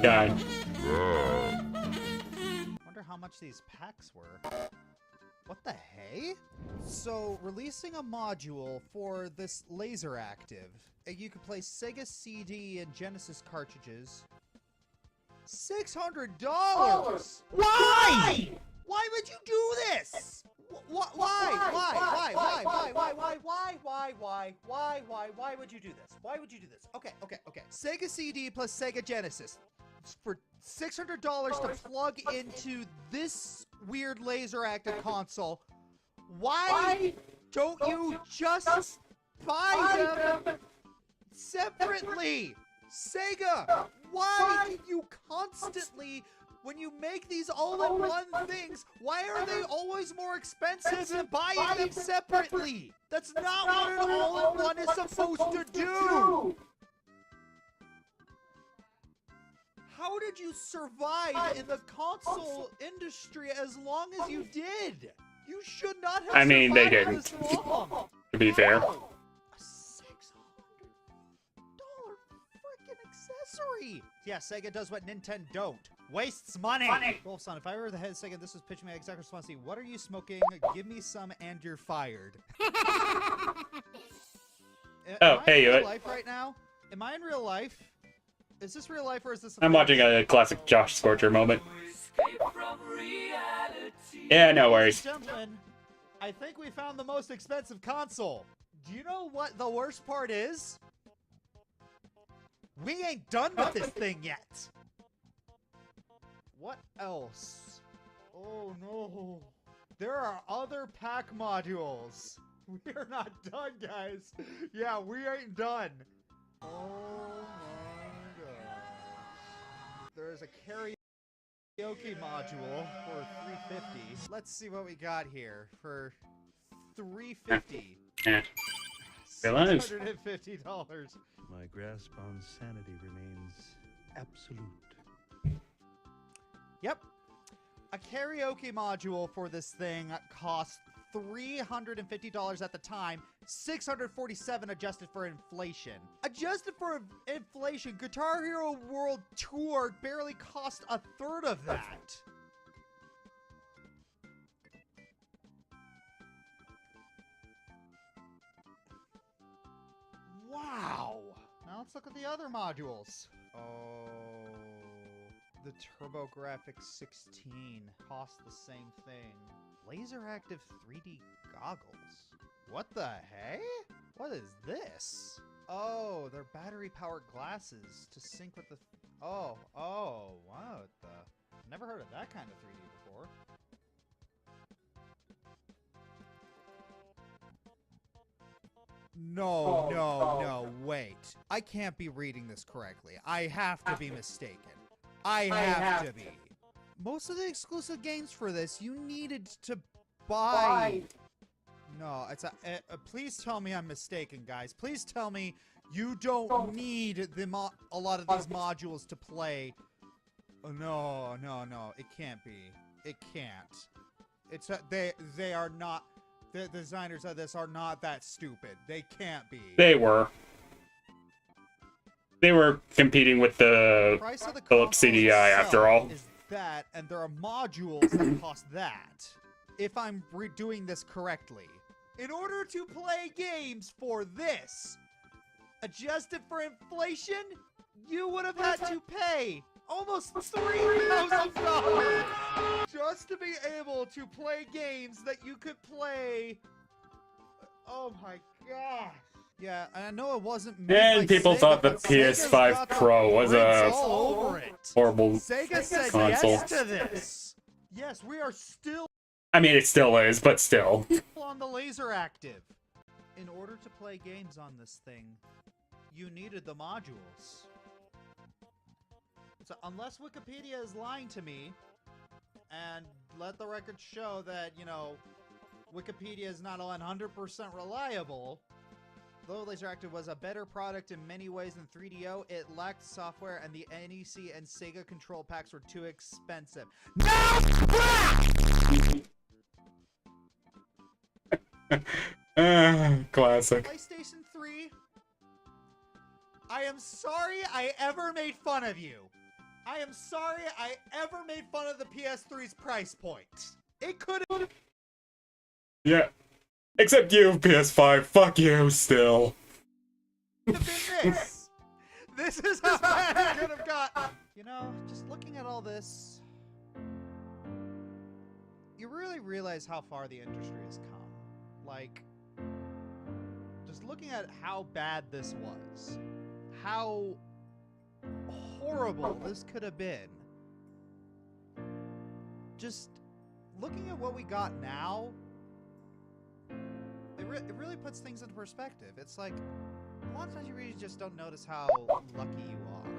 God. Wonder how much these packs were. What the hey? So, releasing a module for this laser active. You can play Sega CD and Genesis cartridges. $600! Why? Why would you do this? Why would you do this? Why would you do this? Okay. Sega CD plus Sega Genesis. For $600 to plug into this weird laser active console. Why don't you just buy them separately? Sega, why do you constantly, when you make these all-in-one things, why are they always more expensive than buying them separately? That's not what an all-in-one is supposed to do! How did you survive in the console industry as long as you did? You should not have I mean, they survived didn't. this long. To be fair. A $600 freaking accessory. Yeah, Sega does what Nintendo don't. Wastes money. Wolfson, if I were the head of Sega, this was pitching my exact response to you. What are you smoking? Give me some and you're fired. Oh, hey, in real you. life right now? Am I in real life? Is this real life or is this? I'm watching a classic Joshscorcher moment. Yeah, no worries. Gentlemen, I think we found the most expensive console. Do you know what the worst part is? We ain't done with this thing yet. What else? Oh no. There are other pack modules. We're not done, guys. Yeah, we ain't done. Oh my god. There's a karaoke module for $350. Let's see what we got here for $350. Yeah. Realize. $650. My grasp on sanity remains absolute. Yep. A karaoke module for this thing cost $350 at the time, $647 adjusted for inflation. Adjusted for inflation, Guitar Hero World Tour barely cost a third of that. Wow. Now let's look at the other modules. Oh, the TurboGrafx 16 cost the same thing. Laser active 3D goggles. What the hey? What is this? Oh, they're battery powered glasses to sync with the. Oh, wow. What the? Never heard of that kind of 3D before. No, wait. I can't be reading this correctly. I have to be mistaken. I have to be. Most of the exclusive games for this, you needed to buy. No, it's a please tell me I'm mistaken, guys. Please tell me you don't need a lot of these modules to play. Oh, no. It can't be. It can't. It's they are not. The designers of this are not that stupid. They can't be. They were. They were competing with the Philips CDI after all. Is that, and there are modules that cost that. If I'm doing this correctly. In order to play games for this, adjusted for inflation, you would have had to pay almost $3,000 just to be able to play games that you could play. Oh my gosh. Yeah, I know it wasn't made And by people Sega, thought the but Sega's PS5 got the Pro was prints a all over it. horrible Sega said console. yes to this. Yes, we are still I mean, it still is, but still. on the laser active. In order to play games on this thing, you needed the modules. So unless Wikipedia is lying to me, and let the record show that, you know, Wikipedia is not 100% reliable, though LaserActive was a better product in many ways than 3DO, it lacked software and the NEC and Sega control packs were too expensive. No! Classic. PlayStation 3, I am sorry I ever made fun of you. I am sorry I ever made fun of the PS3's price point. It could have... Yeah. Except you, PS5. Fuck you, still. been this. This is how bad it could have got. You know, just looking at all this, you really realize how far the industry has come. Like, just looking at how bad this was, how horrible this could have been. Just looking at what we got now, it really puts things into perspective. It's like, a lot of times you really just don't notice how lucky you are.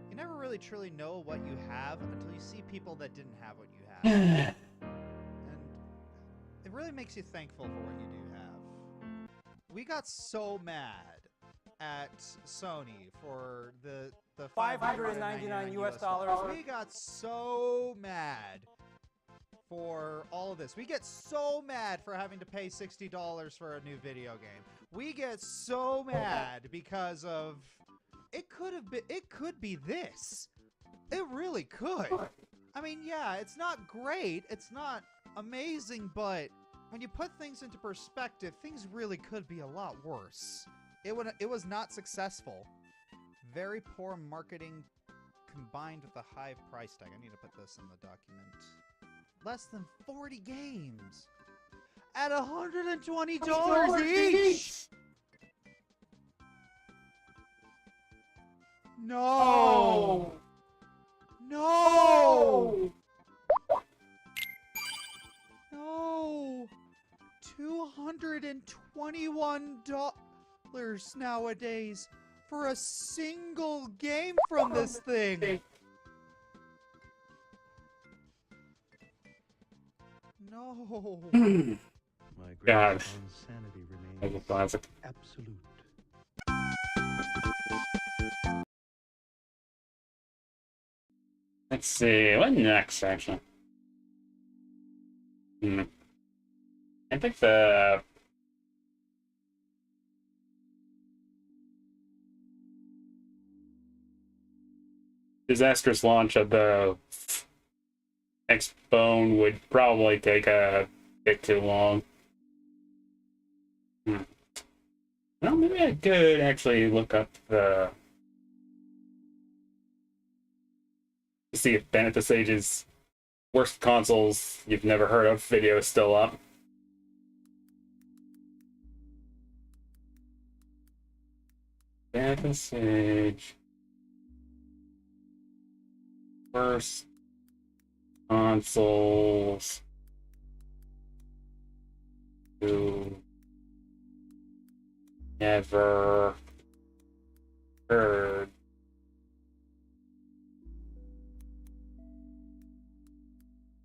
You never really truly know what you have until you see people that didn't have what you have. And it really makes you thankful for what you do have. We got so mad at Sony for the $599 US dollars. We got so mad for all of this. We get so mad for having to pay $60 for a new video game. We get so mad because of it could be this. It really could. I mean, yeah, it's not great, it's not amazing, but when you put things into perspective, things really could be a lot worse. It was not successful. Very poor marketing combined with a high price tag. I need to put this in the document. Less than 40 games at $120 each. No. No. No. $221 nowadays for a single game from this thing. No. My God. insanity That's a remains classic. absolute. Let's see, what next, actually? I think the... disastrous launch of the X-Bone would probably take a bit too long. Well, maybe I could actually look up the... to see if Benefit Sage's worst consoles you've never heard of video is still up. Benefit Sage. Worst consoles you never heard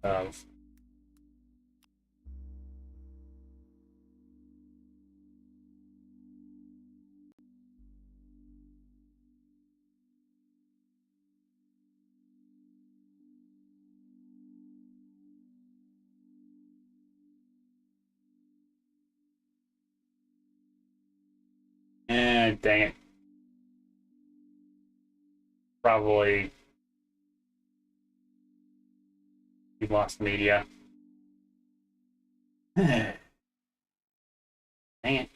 of. Dang it. Probably we've lost media. Dang it.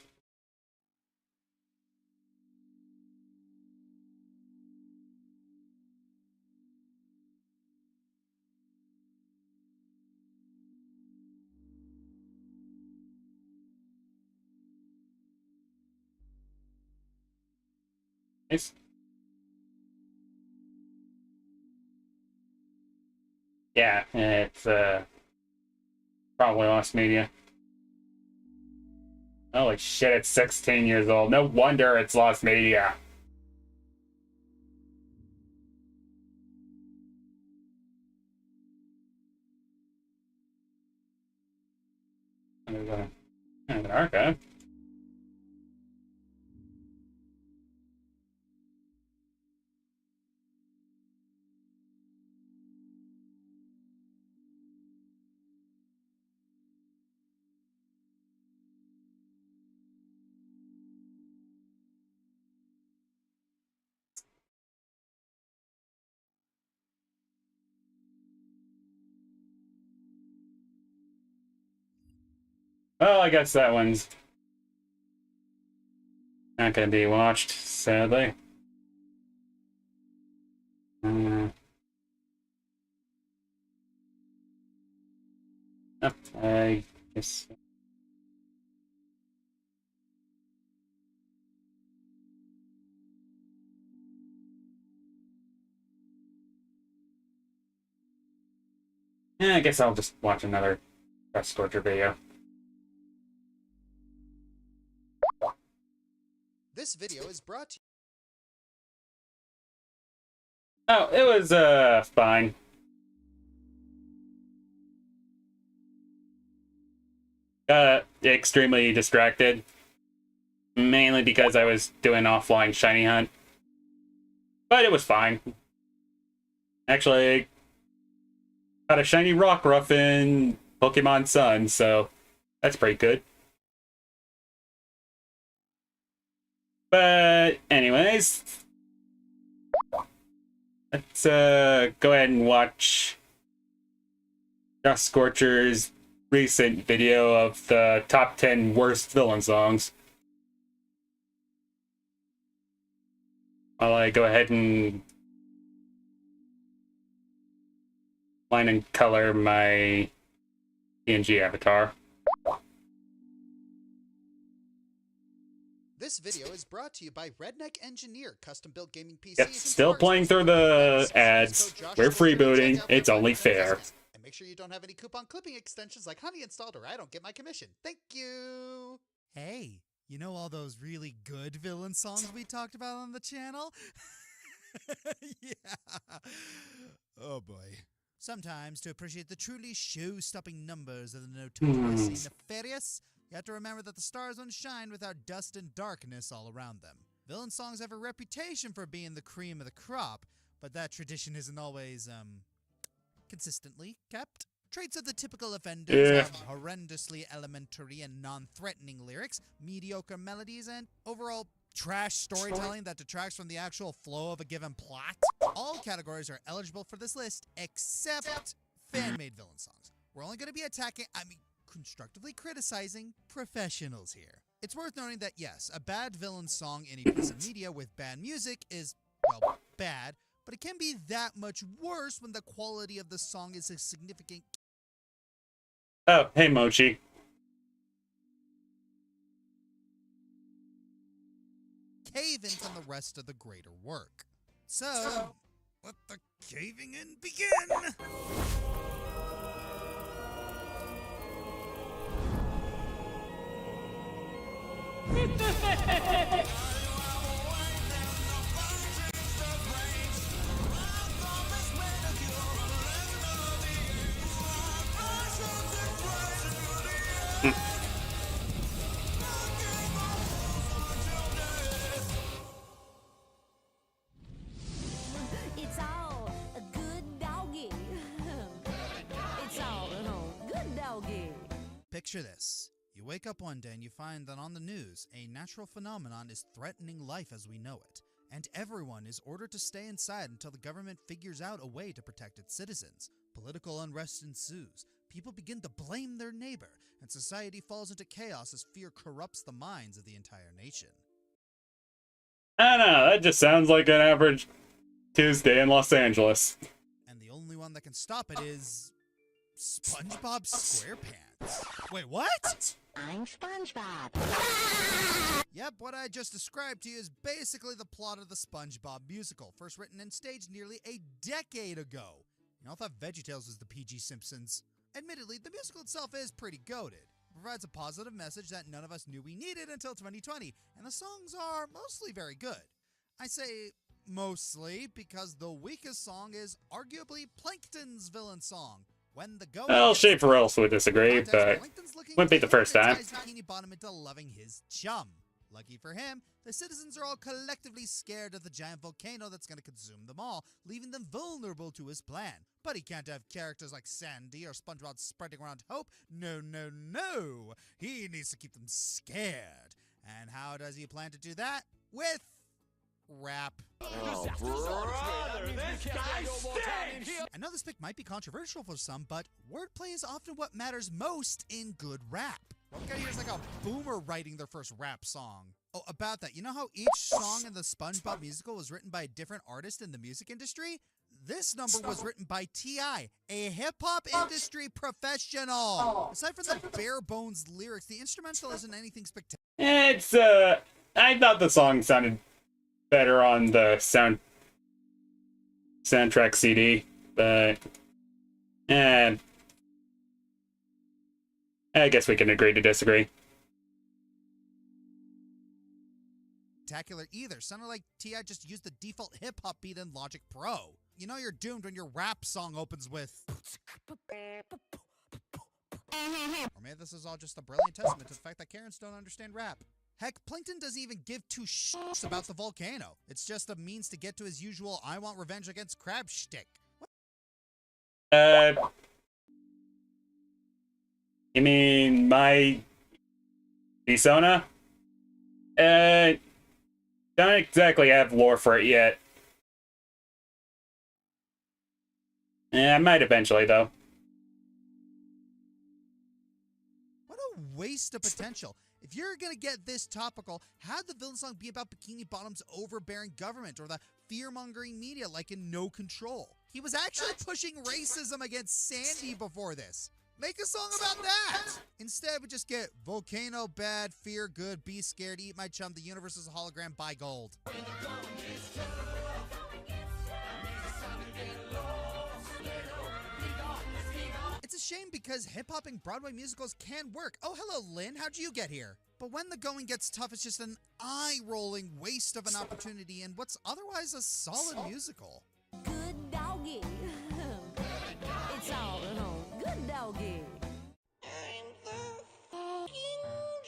Nice. Yeah, it's probably lost media. Holy shit, it's 16 years old. No wonder it's lost media. There's an archive. Well, I guess that one's not gonna be watched, sadly. I guess. Yeah, I guess I'll just watch another Joshscorcher video. This video is brought to you. Oh, it was fine. Extremely distracted. Mainly because I was doing offline shiny hunt. But it was fine. Actually, got a shiny Rockruff in Pokemon Sun, so that's pretty good. But anyways, let's go ahead and watch Joshscorcher's recent video of the top 10 worst villain songs. While I go ahead and line and color my PNG avatar. This video is brought to you by Redneck Engineer, custom-built gaming PCs. Yep, still playing through the ads. We're freebooting. It's only fair. And make sure you don't have any coupon clipping extensions like Honey installed or I don't get my commission. Thank you! Hey, you know all those really good villain songs we talked about on the channel? Yeah. Oh boy. Sometimes, to appreciate the truly show-stopping numbers of the notoriously nefarious, you have to remember that the stars won't shine without dust and darkness all around them. Villain songs have a reputation for being the cream of the crop, but that tradition isn't always, consistently kept. Traits of the typical offenders are horrendously elementary and non-threatening lyrics, mediocre melodies, and overall trash storytelling that detracts from the actual flow of a given plot. All categories are eligible for this list, except fan-made villain songs. We're only going to be constructively criticizing professionals here. It's worth noting that, yes, a bad villain song in a piece of media with bad music is, well, bad, but it can be that much worse when the quality of the song is a significant... Oh, hey, Mochi. cave-in from the rest of the greater work. So, let the caving in begin! It's all a good doggy. It's all a good doggy. Picture this. You wake up one day and you find that on the news, a natural phenomenon is threatening life as we know it, and everyone is ordered to stay inside until the government figures out a way to protect its citizens. Political unrest ensues, people begin to blame their neighbor, and society falls into chaos as fear corrupts the minds of the entire nation. I don't know, that just sounds like an average Tuesday in Los Angeles. And the only one that can stop it is... SpongeBob SquarePants. words. Wait, what? I'm SpongeBob. Yep, what I just described to you is basically the plot of the SpongeBob musical, first written and staged nearly a decade ago. You know, I thought VeggieTales was the PG Simpsons. Admittedly, the musical itself is pretty goated. It provides a positive message that none of us knew we needed until 2020, and the songs are mostly very good. I say mostly because the weakest song is arguably Plankton's villain song. When the going Well, gets Schaefer else would disagree, but wouldn't be the first time. Bikini Bottom into loving his chum. Lucky for him, the citizens are all collectively scared of the giant volcano that's going to consume them all, leaving them vulnerable to his plan. But he can't have characters like Sandy or SpongeBob spreading around hope. No, no, no. He needs to keep them scared. And how does he plan to do that? With rap. Oh, brother, this guy stinks! I know this pick might be controversial for some, but wordplay is often what matters most in good rap. What we got here is like a boomer writing their first rap song. Oh, about that, you know how each song in the SpongeBob musical was written by a different artist in the music industry? This number was written by T.I., a hip-hop industry professional. Aside from the bare-bones lyrics, the instrumental isn't anything spectacular. It's, I thought the song sounded better on the soundtrack CD, but I guess we can agree to disagree. Spectacular either. Sounded like T.I. just used the default hip-hop beat in Logic Pro. You know you're doomed when your rap song opens with... Or maybe this is all just a brilliant testament to the fact that Karens don't understand rap. Heck, Plankton doesn't even give two shits about the volcano. It's just a means to get to his usual I want revenge against crab shtick. You mean my Persona? Don't exactly have lore for it yet. I might eventually, though. What a waste of potential. If you're gonna get this topical, have the villain song be about Bikini Bottom's overbearing government or the fear-mongering media like in No Control. He was actually pushing racism against Sandy before this. Make a song about that! Instead, we just get volcano bad, fear good, be scared, eat my chum, the universe is a hologram, buy gold. It's a shame because hip-hopping Broadway musicals can work. Oh, hello, Lynn. How'd you get here? But when the going gets tough, it's just an eye-rolling waste of an opportunity in what's otherwise a solid musical. Good doggy. It's all at home. Good doggy. I'm the fucking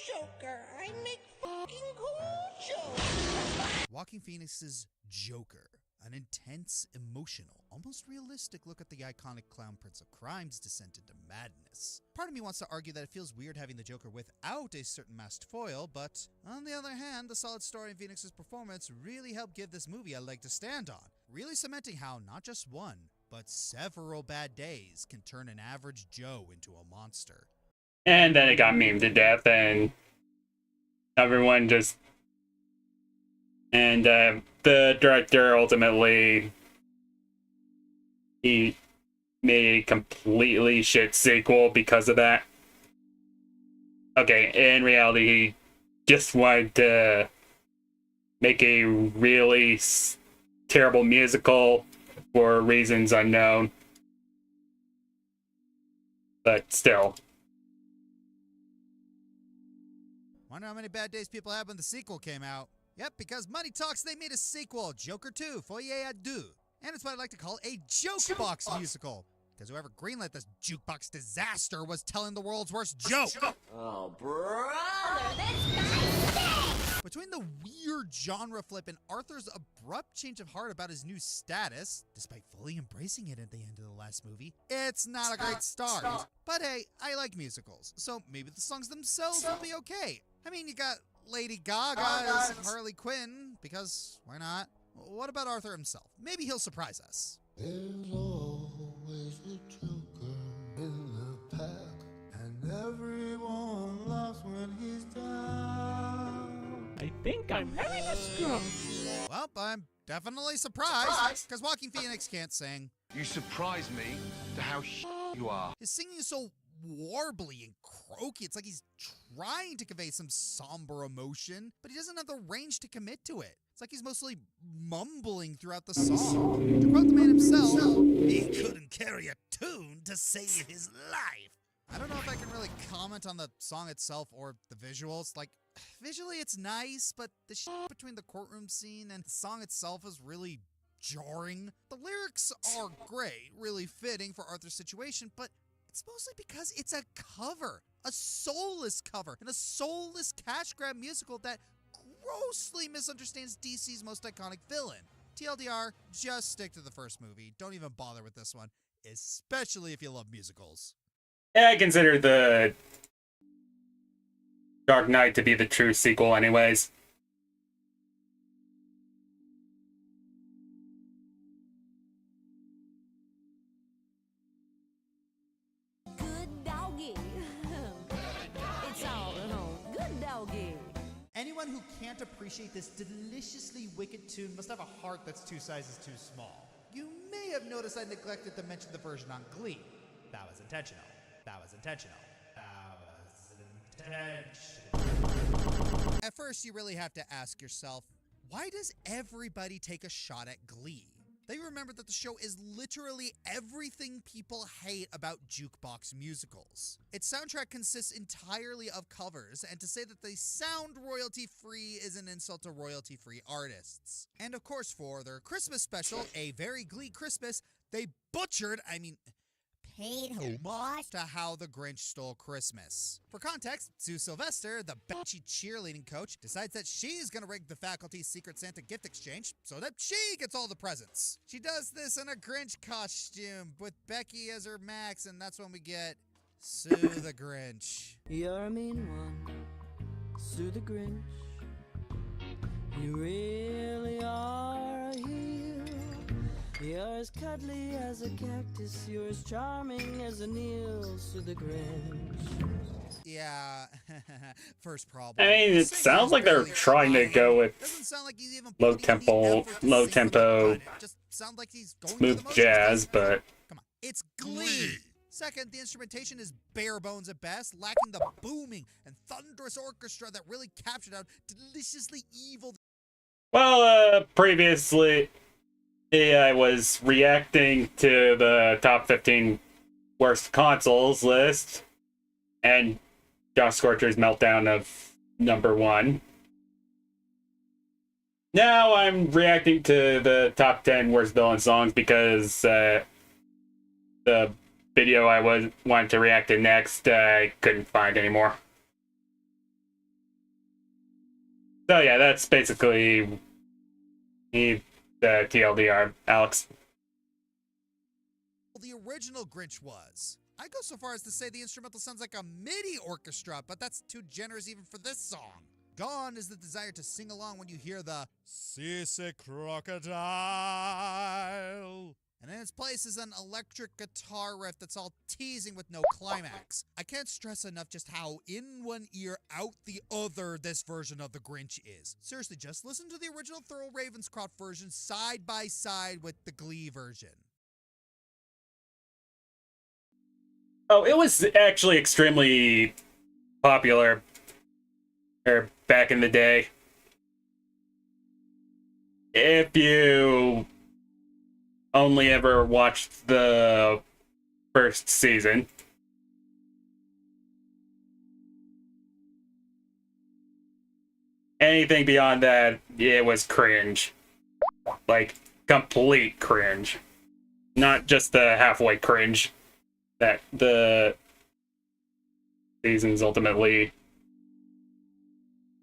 Joker. I make fucking cool jokes. Joaquin Phoenix's Joker. An intense, emotional, almost realistic look at the iconic clown prince of crime's descent into madness. Part of me wants to argue that it feels weird having the Joker without a certain masked foil, but on the other hand, the solid story in Phoenix's performance really helped give this movie a leg to stand on, really cementing how not just one, but several bad days can turn an average Joe into a monster. And then it got memed to death, and everyone just... And the director ultimately, he made a completely shit sequel because of that. Okay, in reality, he just wanted to make a really terrible musical for reasons unknown. But still. Wonder how many bad days people had when the sequel came out. Yep, because money talks, they made a sequel, Joker 2, Foyer à Deux. And it's what I'd like to call a jokebox musical. Because whoever greenlit this jukebox disaster was telling the world's worst joke. Oh, brother, this guy Between the weird genre flip and Arthur's abrupt change of heart about his new status, despite fully embracing it at the end of the last movie, it's not a great start. But hey, I like musicals, so maybe the songs themselves will be okay. I mean, you got Lady Gaga as Harley Quinn, because why not? What about Arthur himself? Maybe he'll surprise us. There's always a joker in the pack, and everyone laughs when he's down. I think I'm having a skunk. Well, I'm definitely surprised, because Joaquin Phoenix can't sing. You surprise me to how you are. His singing is so warbly and croaky. It's like he's trying to convey some somber emotion, but he doesn't have the range to commit to it. It's like he's mostly mumbling throughout the song. To quote the man himself, he couldn't carry a tune to save his life. I don't know if I can really comment on the song itself or the visuals. Like, visually it's nice, but the shit between the courtroom scene and the song itself is really jarring. The lyrics are great, really fitting for Arthur's situation, but it's mostly because it's a cover, a soulless cover, and a soulless cash grab musical that grossly misunderstands DC's most iconic villain. TLDR, just stick to the first movie. Don't even bother with this one, especially if you love musicals. Yeah, I consider the Dark Knight to be the true sequel anyways. Good doggy. It's all at home. Good doggy. Anyone who can't appreciate this deliciously wicked tune must have a heart that's 2 sizes too small. You may have noticed I neglected to mention the version on Glee. That was intentional. That was intentional. That was intentional. At first, you really have to ask yourself, why does everybody take a shot at Glee? They remember that the show is literally everything people hate about jukebox musicals. Its soundtrack consists entirely of covers, and to say that they sound royalty-free is an insult to royalty-free artists. And of course, for their Christmas special, A Very Glee Christmas, they paid homage to How the Grinch Stole Christmas. For context, Sue Sylvester, the Betchy cheerleading coach, decides that she's gonna rig the faculty's Secret Santa gift exchange so that she gets all the presents. She does this in a Grinch costume with Becky as her Max, and that's when we get Sue the Grinch. You're a mean one, Sue the Grinch. You really are a heel. You're as cuddly as a cactus, you're as charming as an eel, Sue the Grinch. Yeah, first problem. I mean, it sounds like they're trying to go with low tempo, smooth jazz, but come on, it's Glee. Second, the instrumentation is bare bones at best, lacking the booming and thunderous orchestra that really captured how deliciously evil. Well, previously, I was reacting to the top 15 worst consoles list, and Joshscorcher's meltdown of #1. Now I'm reacting to the top 10 worst villain songs because the video I wanted to react to next I couldn't find anymore. So yeah, that's basically me. TLDR, Alex. The original Grinch was. I go so far as to say the instrumental sounds like a MIDI orchestra, but that's too generous even for this song. Gone is the desire to sing along when you hear the seasick crocodile. And in its place is an electric guitar riff that's all teasing with no climax. I can't stress enough just how in one ear, out the other this version of the Grinch is. Seriously, just listen to the original Thurl Ravenscroft version side by side with the Glee version. Oh, it was actually extremely popular back in the day. If you only ever watched the first season, anything beyond that, it was cringe. Like, complete cringe. Not just the halfway cringe that the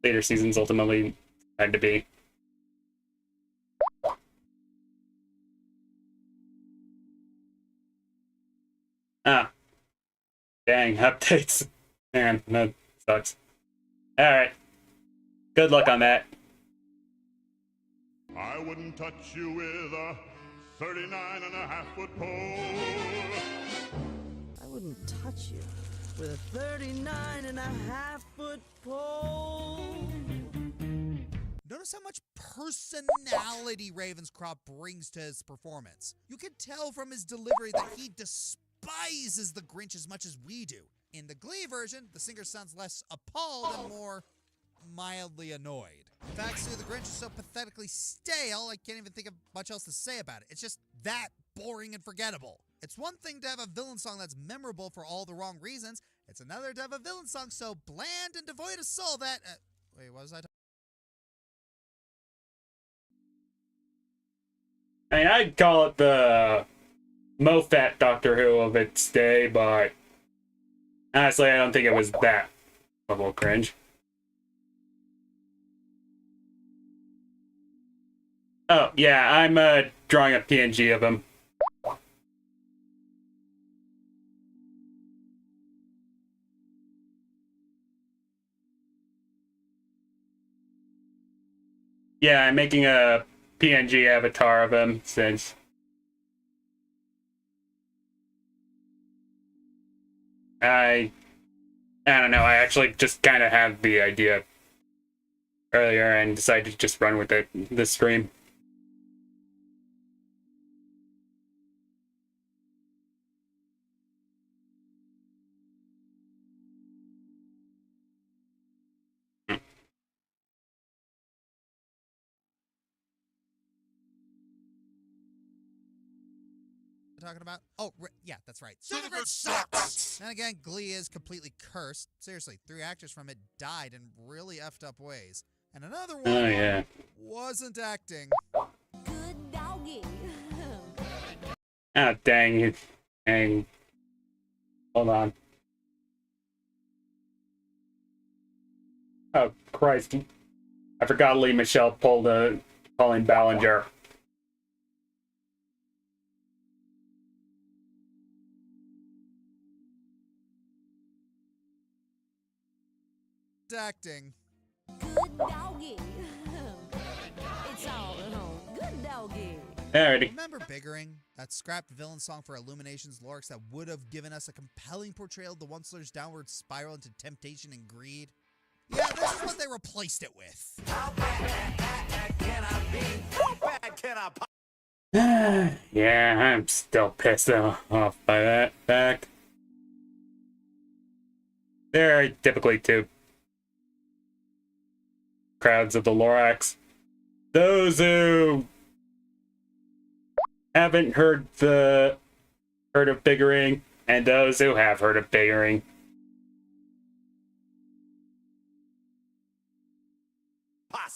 later seasons ultimately had to be. Ah. Dang, updates. Man, that sucks. Alright. Good luck on that. I wouldn't touch you with a 39.5-foot pole. I wouldn't touch you with a 39.5-foot pole. Notice how much personality Ravenscroft brings to his performance. You can tell from his delivery that he despises despises the Grinch as much as we do. In the Glee version, the singer sounds less appalled and more mildly annoyed. In fact, Sue the Grinch is so pathetically stale, I can't even think of much else to say about it. It's just that boring and forgettable. It's one thing to have a villain song that's memorable for all the wrong reasons. It's another to have a villain song so bland and devoid of soul that... wait, what was I talking? I mean, I'd call it the Mofat Doctor Who of its day, but honestly, I don't think it was that level of cringe. Oh, yeah, I'm drawing a PNG of him. Yeah, I'm making a PNG avatar of him since I don't know, I actually just kind of had the idea earlier and decided to just run with it this stream. Talking about? Oh, yeah, that's right. So the Grinch sucks! Then again, Glee is completely cursed. Seriously, 3 actors from it died in really effed up ways. And another one wasn't acting. Good doggy. Oh, dang it. Dang. Hold on. Oh, Christ. I forgot Lee Michelle pulled a Colleen Ballinger. Acting. Good doggy. It's all at home. Good doggy. Alrighty. Remember Biggering? That scrapped villain song for Illumination's lyrics that would have given us a compelling portrayal of the Onceler's downward spiral into temptation and greed? Yeah, this is what they replaced it with. How bad can I be? How bad can I Yeah, I'm still pissed off by that fact. There are typically 2 crowds of the Lorax. Those who haven't heard of Biggering, and those who have heard of Biggering.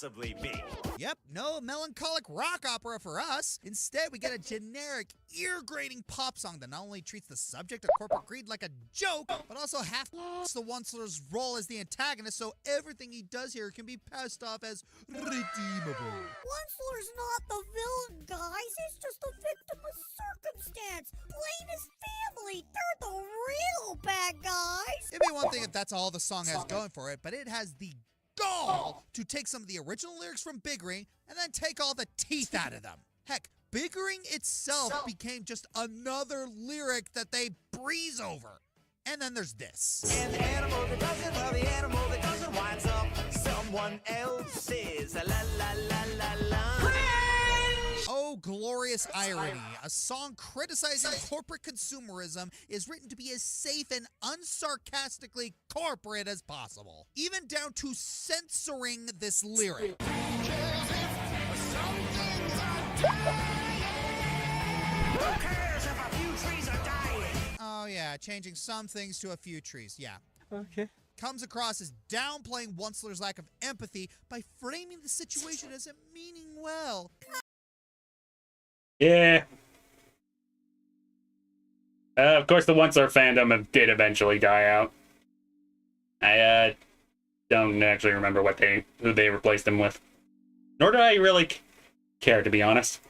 possibly be? Yep, no melancholic rock opera for us. Instead, we get a generic, ear-grating pop song that not only treats the subject of corporate greed like a joke, but also half the Onceler's role as the antagonist, so everything he does here can be passed off as redeemable. Onceler's not the villain, guys. He's just a victim of circumstance. Blame his family. They're the real bad guys. It'd be one thing if that's all the song has going for it, but it has the gall to take some of the original lyrics from Biggering and then take all the teeth out of them. Heck, Biggering itself became just another lyric that they breeze over. And then there's this. And the animal that doesn't love the animal that doesn't winds up someone else's. La la la la la. Oh, glorious irony. A song criticizing corporate consumerism is written to be as safe and unsarcastically corporate as possible. Even down to censoring this lyric. Who cares if a few trees are dying? Oh yeah, changing some things to a few trees, yeah. Okay. Comes across as downplaying Onceler's lack of empathy by framing the situation as a meaning well. Yeah. Of course, the Onceler fandom did eventually die out. I don't actually remember who they replaced him with. Nor do I really care, to be honest.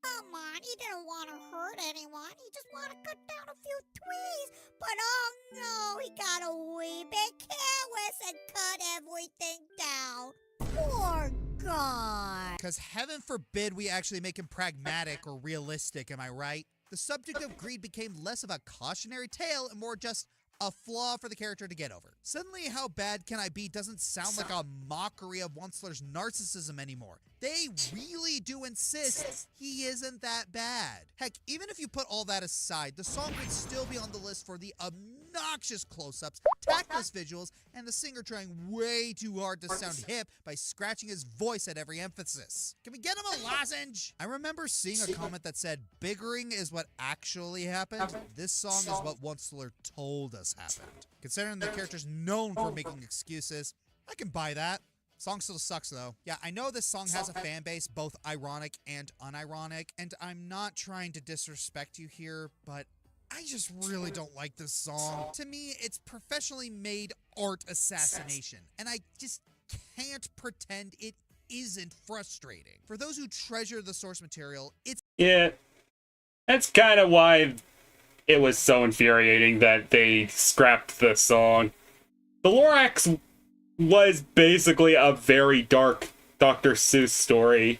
Come on, he didn't want to hurt anyone. He just wanted to cut down a few trees. But oh no, he got a wee bit careless and cut everything down. Poor guy. Because heaven forbid we actually make him pragmatic or realistic, am I right? The subject of greed became less of a cautionary tale and more just a flaw for the character to get over. Suddenly, How Bad Can I Be doesn't sound like a mockery of Onceler's narcissism anymore. They really do insist he isn't that bad. Heck, even if you put all that aside, the song would still be on the list for the obnoxious close-ups, tactless visuals, and the singer trying way too hard to sound hip by scratching his voice at every emphasis. Can we get him a lozenge? I remember seeing a comment that said, biggering is what actually happened. This song is what Onceler told us happened. Considering the character's known for making excuses, I can buy that. Song still sucks though. Yeah, I know this song has a fan base, both ironic and unironic, and I'm not trying to disrespect you here, but I just really don't like this song. To me, it's professionally made art assassination, and I just can't pretend it isn't frustrating. For those who treasure the source material, it's— Yeah, that's kind of why it was so infuriating that they scrapped the song. The Lorax was basically a very dark Dr. Seuss story.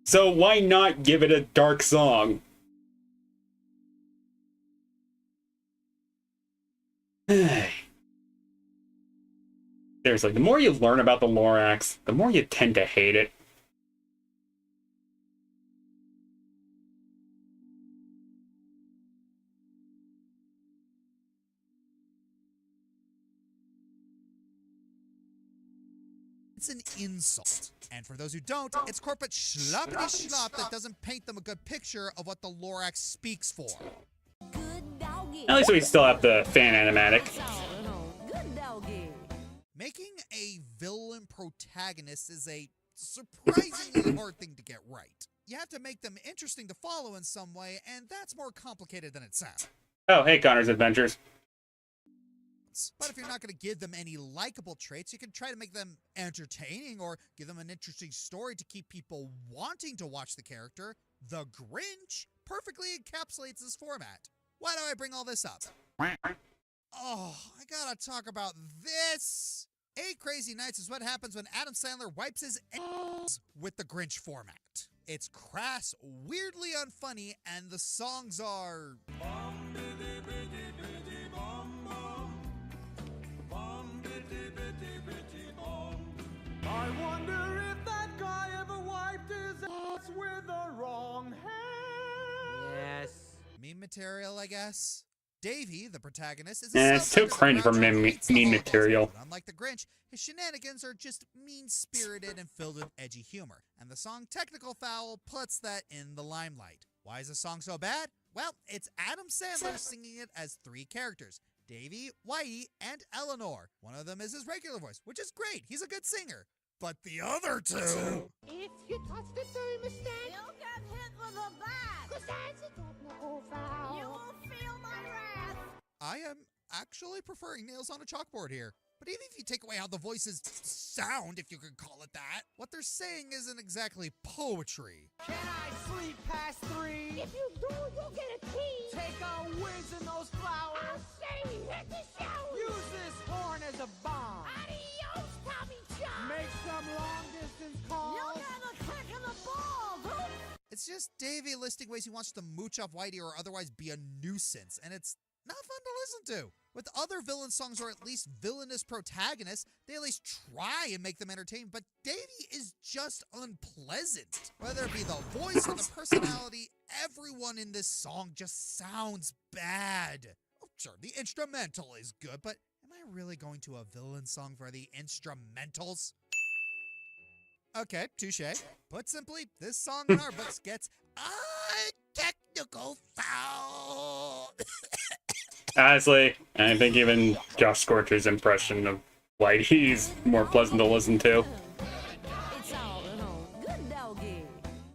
So why not give it a dark song? Seriously, the more you learn about the Lorax, the more you tend to hate it. It's an insult. And for those who don't, it's corporate schloppity schlop that doesn't paint them a good picture of what the Lorax speaks for. At least we still have the fan animatic. Making a villain protagonist is a surprisingly hard thing to get right. You have to make them interesting to follow in some way, and that's more complicated than it sounds. Oh, hey, Connor's Adventures. But if you're not going to give them any likable traits, you can try to make them entertaining or give them an interesting story to keep people wanting to watch the character. The Grinch perfectly encapsulates this format. Why do I bring all this up? Oh, I gotta talk about this. 8 Crazy Nights is what happens when Adam Sandler wipes his ass with the Grinch format. It's crass, weirdly unfunny, and the songs are... I wonder if that guy ever wiped his ass with the wrong hand. Yes. Meme material, I guess. Davey, the protagonist, is It's too cringe for meme material. But unlike the Grinch, his shenanigans are just mean-spirited and filled with edgy humor. And the song Technical Foul puts that in the limelight. Why is the song so bad? Well, it's Adam Sandler singing it as 3 characters. Davey, Whitey, and Eleanor. One of them is his regular voice, which is great. He's a good singer. But the other 2... If you touch the thermostat, you'll get hit with a bat. 'Cause that's a technical foul. You will feel my wrath. I am actually preferring nails on a chalkboard here. But even if you take away how the voices sound, if you could call it that, what they're saying isn't exactly poetry. Can I sleep past 3? If you do, you'll get a key. Take a whiz in those flowers. I'll say hit the shower. Use this horn as a bomb. Adios, Tommy John. Make some long distance calls. You'll get a kick in the ball, dude. It's just Davey listing ways he wants to mooch off Whitey or otherwise be a nuisance, and it's not fun to listen to. With other villain songs, or at least villainous protagonists, they at least try and make them entertaining, but Davey is just unpleasant. Whether it be the voice or the personality, everyone in this song just sounds bad. Oh, sure, the instrumental is good, but am I really going to a villain song for the instrumentals? Okay, touche. Put simply, this song in our books gets a technical foul. Honestly, I think even Joshscorcher's impression of Whitey is more pleasant to listen to. It's all in all good, doggy.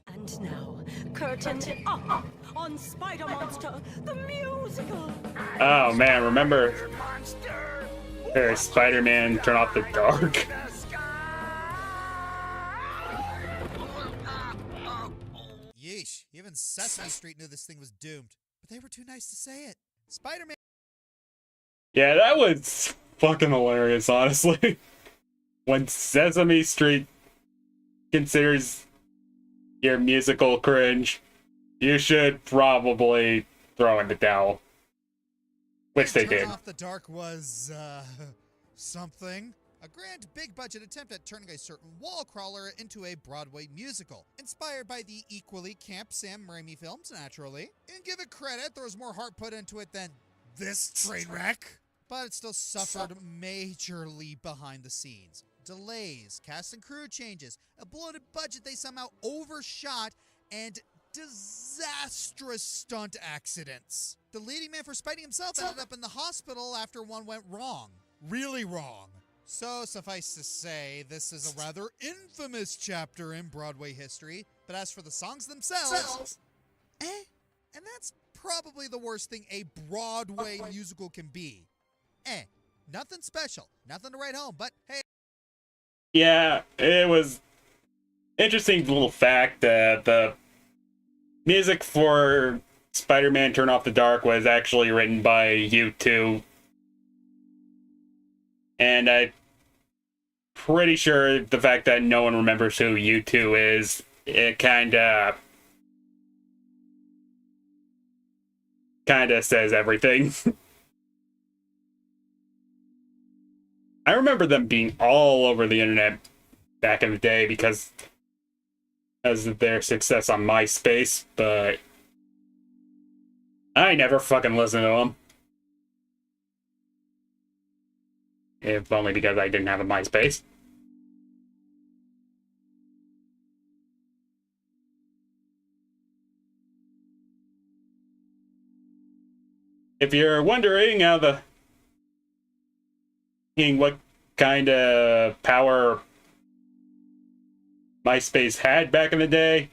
And now, curtain up on Spider Monster, the musical. Oh man, remember Spider-Man Turn Off the Dark? Yeesh, even Sesame Street knew this thing was doomed, but they were too nice to say it. Spider-Man. Yeah, that was fucking hilarious, honestly. When Sesame Street considers your musical cringe, you should probably throw in the towel. Which they Turn did. Off the Dark was, something. A grand big-budget attempt at turning a certain wall crawler into a Broadway musical, inspired by the equally camp Sam Raimi films, naturally. And give it credit, there was more heart put into it than this train wreck. But it still suffered majorly behind the scenes. Delays, cast and crew changes, a bloated budget they somehow overshot, and disastrous stunt accidents. The leading man for Spidey himself ended up in the hospital after one went wrong. Really wrong. So, suffice to say, this is a rather infamous chapter in Broadway history, but as for the songs themselves, and that's probably the worst thing a Broadway musical can be. Nothing special, nothing to write home, but hey. Yeah, it was interesting little fact that the music for Spider-Man Turn Off the Dark was actually written by U2. And I'm pretty sure the fact that no one remembers who U2 is, it kinda says everything. I remember them being all over the internet back in the day because of their success on MySpace, but I never fucking listened to them. If only because I didn't have a MySpace. If you're wondering what kind of power MySpace had back in the day,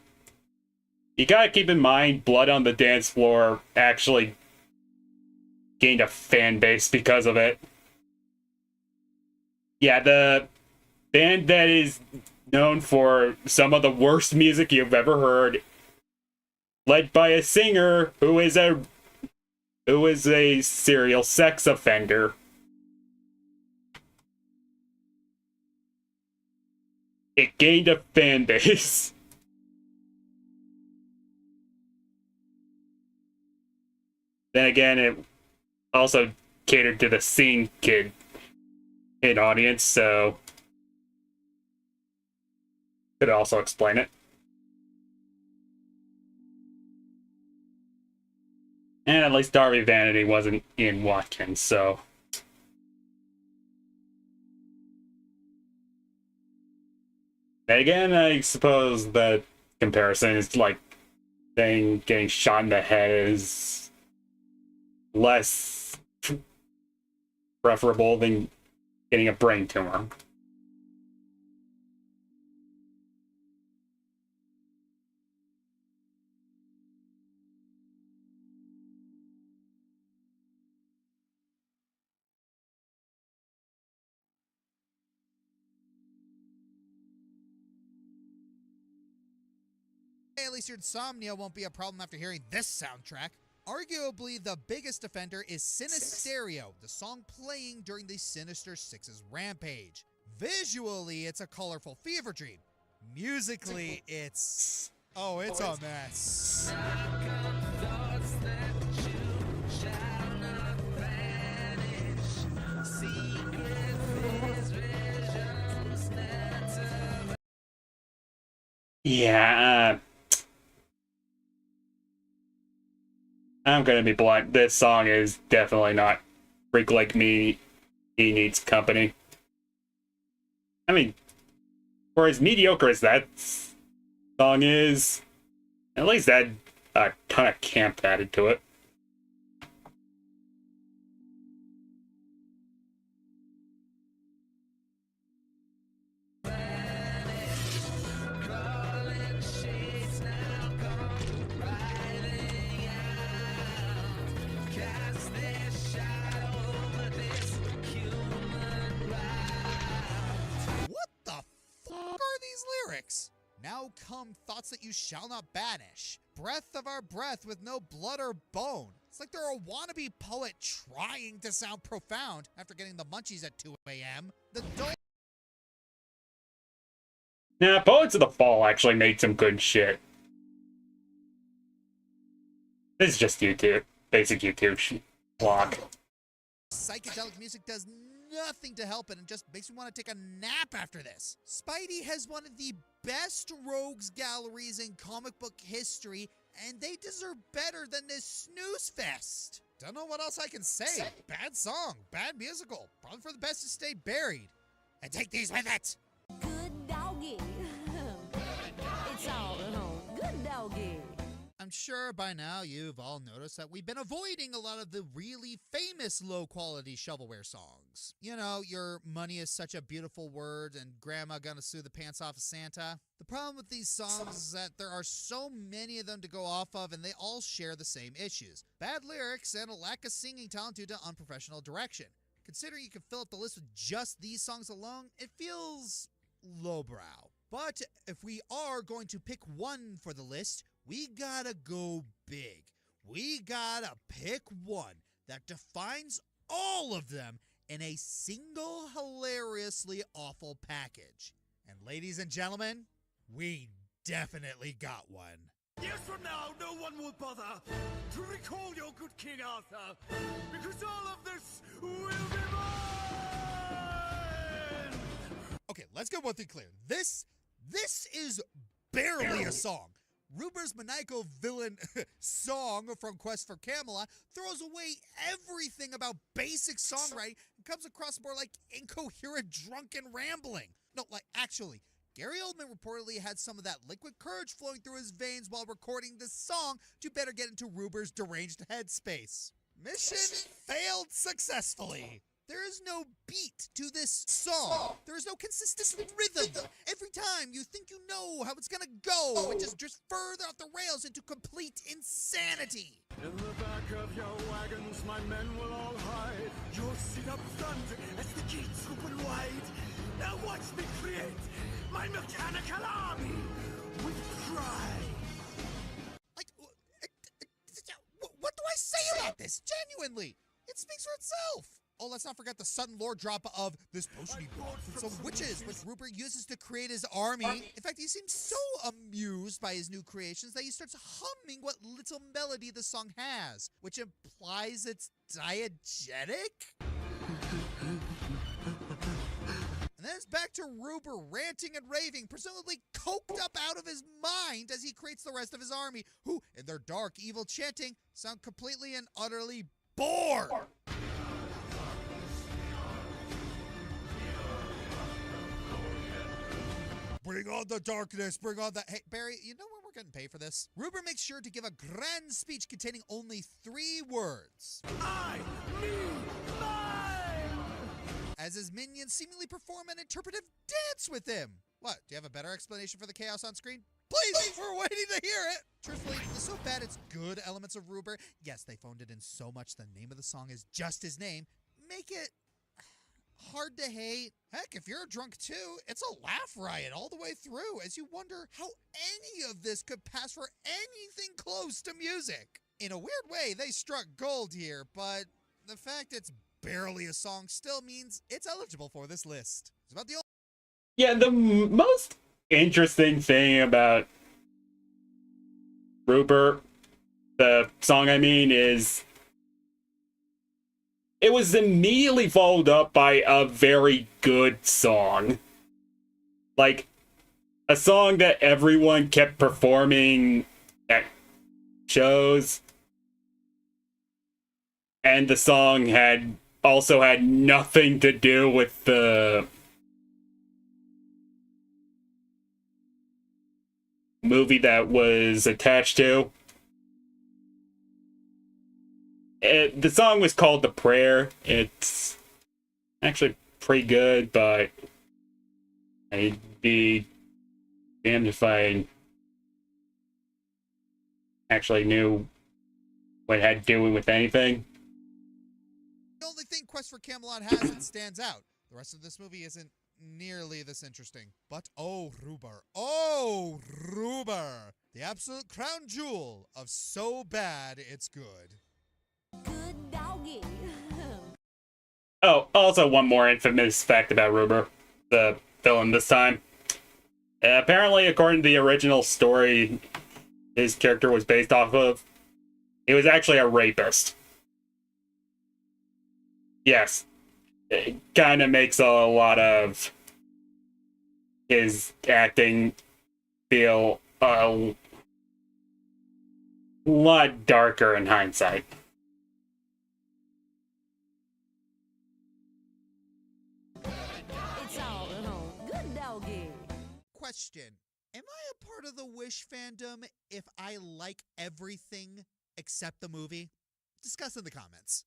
you gotta keep in mind Blood on the Dance Floor actually gained a fan base because of it. Yeah, the band that is known for some of the worst music you've ever heard, led by a singer who is a serial sex offender. It gained a fan base. Then again, it also catered to the scene kid audience, so could also explain it. And at least Darby Vanity wasn't Ian Watkins, so then again, I suppose that comparison is like saying getting shot in the head is less preferable than getting a brain tumor. At least your insomnia won't be a problem after hearing this soundtrack. Arguably, the biggest offender is Sinisterio, the song playing during the Sinister Six's rampage. Visually, it's a colorful fever dream. Musically, it's a mess. Yeah, I'm gonna be blunt. This song is definitely not Freak Like Me. He Needs Company. I mean, for as mediocre as that song is, at least that had a ton of camp added to it. Lyrics. Now come thoughts that you shall not banish. Breath of our breath with no blood or bone. It's like they're a wannabe poet trying to sound profound after getting the munchies at 2 a.m. The Nah, Poets of the Fall actually made some good shit. This is just YouTube. Basic YouTube block. psychedelic music does nothing to help it and just makes me want to take a nap after this. Spidey has one of the best rogues galleries in comic book history, and they deserve better than this snooze fest. Don't know what else I can say. Bad song, bad musical. Probably for the best to stay buried. And take these with it. Good doggy. It's all at home. Good doggy. I'm sure by now you've all noticed that we've been avoiding a lot of the really famous low-quality shovelware songs. You know, your money is such a beautiful word and grandma gonna sue the pants off of Santa. The problem with these songs is that there are so many of them to go off of and they all share the same issues. Bad lyrics and a lack of singing talent due to unprofessional direction. Considering you can fill up the list with just these songs alone, it feels lowbrow. But if we are going to pick one for the list, we gotta go big. We gotta pick one that defines all of them in a single hilariously awful package. And ladies and gentlemen, we definitely got one. Years from now, no one will bother to recall your good King Arthur, because all of this will be mine! Okay, let's get one thing clear. This is barely a song. Ruber's maniacal villain song from Quest for Camelot throws away everything about basic songwriting and comes across more like incoherent drunken rambling. No, like actually, Gary Oldman reportedly had some of that liquid courage flowing through his veins while recording this song to better get into Ruber's deranged headspace. Mission failed successfully. There is no beat to this song. There is no consistent rhythm. Every time you think you know how it's gonna go, it just drifts further off the rails into complete insanity. In the back of your wagons, my men will all hide. You'll sit up front as the gates open wide. Now watch me create my mechanical army with pride. Like, what do I say about this? Genuinely, it speaks for itself. Oh, let's not forget the sudden lore drop of this potion he brought from some witches, which Rupert uses to create his army. In fact, he seems so amused by his new creations that he starts humming what little melody the song has, which implies it's diegetic? And then it's back to Ruber ranting and raving, presumably coked up out of his mind as he creates the rest of his army, who, in their dark, evil chanting, sound completely and utterly bored. Bring on the darkness, bring on the... Hey, Barry, you know when we're getting paid for this? Ruber makes sure to give a grand speech containing only 3 words. I, me, mine! As his minions seemingly perform an interpretive dance with him. What, do you have a better explanation for the chaos on screen? Please, we're waiting to hear it! Truthfully, the so bad it's good elements of Ruber, yes, they phoned it in so much the name of the song is just his name, make it hard to hate. Heck, if you're drunk too, it's a laugh riot all the way through as you wonder how any of this could pass for anything close to music. In a weird way, they struck gold here, but the fact it's barely a song still means it's eligible for this list. It's about the only... Yeah, the most interesting thing about Rupert, the song I mean, is it was immediately followed up by a very good song. Like, a song that everyone kept performing at shows. And the song also had nothing to do with the movie that was attached to. The song was called The Prayer. It's actually pretty good, but I'd be damned if I actually knew what it had to do with anything. The only thing Quest for Camelot has that stands out. The rest of this movie isn't nearly this interesting. But oh, Ruber, the absolute crown jewel of so bad it's good. Good doggy. Oh, also one more infamous fact about Ruber, the villain this time. Apparently, according to the original story his character was based off of, he was actually a rapist. yes, it kind of makes a lot of his acting feel a lot darker in hindsight. It's all in all. Good doggy. Question. Am I a part of the Wish fandom if I like everything except the movie? Discuss in the comments.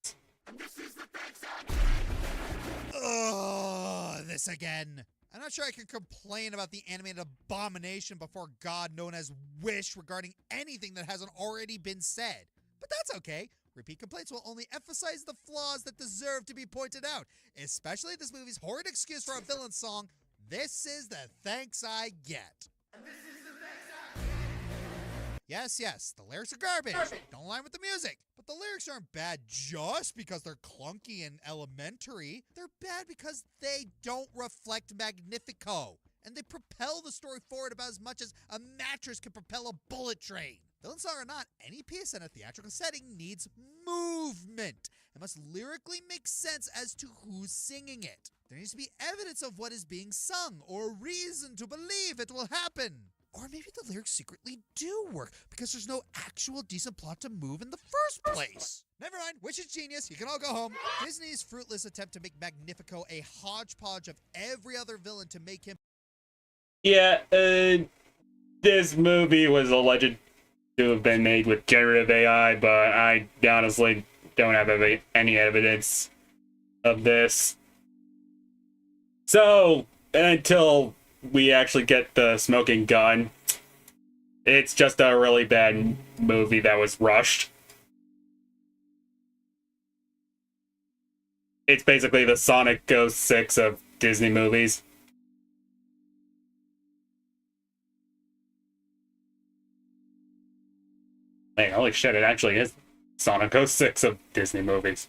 Ugh, this again. I'm not sure I can complain about the animated abomination before God known as Wish regarding anything that hasn't already been said. But that's okay. Repeat complaints will only emphasize the flaws that deserve to be pointed out, especially this movie's horrid excuse for a villain song, "This is the thanks I get." Yes, the lyrics are garbage. Don't align with the music. But the lyrics aren't bad just because they're clunky and elementary. They're bad because they don't reflect Magnifico. And they propel the story forward about as much as a mattress can propel a bullet train. Villain song or not, any piece in a theatrical setting needs movement. It must lyrically make sense as to who's singing it. There needs to be evidence of what is being sung, or reason to believe it will happen. Or maybe the lyrics secretly do work because there's no actual decent plot to move in the first place. Never mind, Wish is genius, you can all go home. Disney's fruitless attempt to make Magnifico a hodgepodge of every other villain to make him... Yeah, this movie was alleged to have been made with generative AI, but I honestly don't have any evidence of this. So, until we actually get the smoking gun, it's just a really bad movie that was rushed. It's basically the Sonic 06 of Disney movies. Hey, holy shit, it actually is Sonic 06 of Disney movies.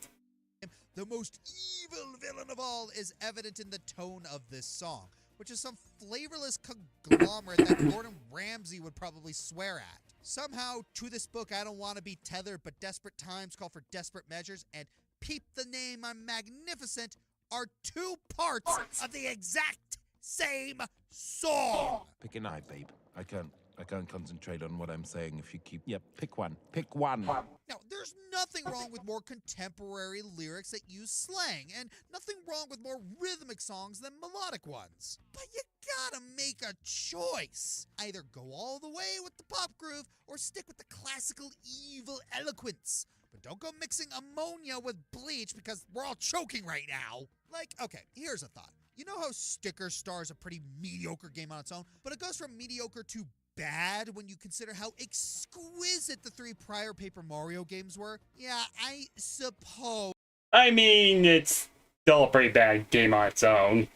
The most evil villain of all is evident in the tone of this song, which is some flavorless conglomerate that Gordon Ramsay would probably swear at. Somehow, to this book, I don't want to be tethered, but desperate times call for desperate measures, and Peep the Name I'm Magnificent are two parts of the exact same song. Pick an eye, babe. I can't concentrate on what I'm saying if you keep... Yep, pick one. Pick one. Now, there's nothing wrong with more contemporary lyrics that use slang, and nothing wrong with more rhythmic songs than melodic ones. But you gotta make a choice. Either go all the way with the pop groove, or stick with the classical evil eloquence. But don't go mixing ammonia with bleach because we're all choking right now. Like, okay, here's a thought. You know how Sticker Star is a pretty mediocre game on its own, but it goes from mediocre to bad when you consider how exquisite the three prior Paper Mario games were? Yeah, I suppose. I mean, it's still a pretty bad game on its own.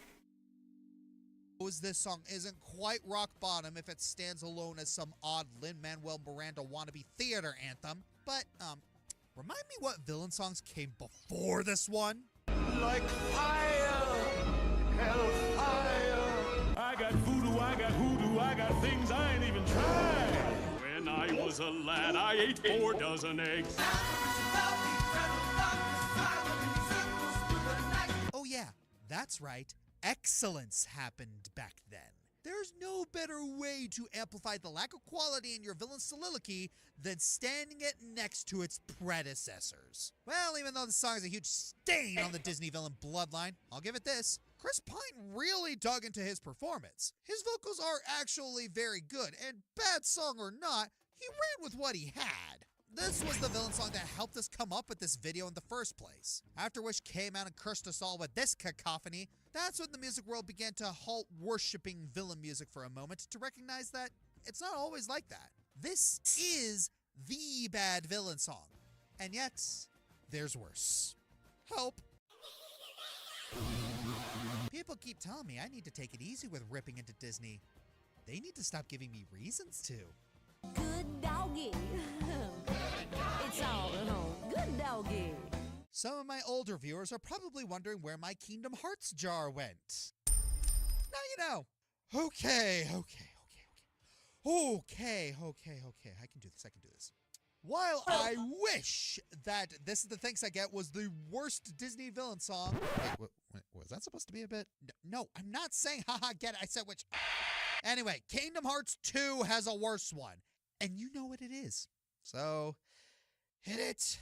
This song isn't quite rock bottom if it stands alone as some odd Lin-Manuel Miranda wannabe theater anthem, but, remind me what villain songs came before this one? Like fire, hellfire. I got voodoo, I got hoodoo, I got things I ain't even tried. When I was a lad, I ate 4 dozen eggs. Oh yeah, that's right. Excellence happened back then. There's no better way to amplify the lack of quality in your villain's soliloquy than standing it next to its predecessors. Well, even though the song is a huge stain on the Disney villain bloodline, I'll give it this. Chris Pine really dug into his performance. His vocals are actually very good, and bad song or not, he ran with what he had. This was the villain song that helped us come up with this video in the first place. After which came out and cursed us all with this cacophony, that's when the music world began to halt worshipping villain music for a moment to recognize that it's not always like that. This is the bad villain song. And yet, there's worse. Help. People keep telling me I need to take it easy with ripping into Disney. They need to stop giving me reasons to. Good doggy. It's all in all. Good doggy. Some of my older viewers are probably wondering where my Kingdom Hearts jar went. Now you know. Okay. I can do this. While I wish that This Is the Thanks I Get was the worst Disney villain song. Wait, was that supposed to be a bit? No, I'm not saying haha, get it. I said which. Anyway, Kingdom Hearts 2 has a worse one. And you know what it is. So, hit it.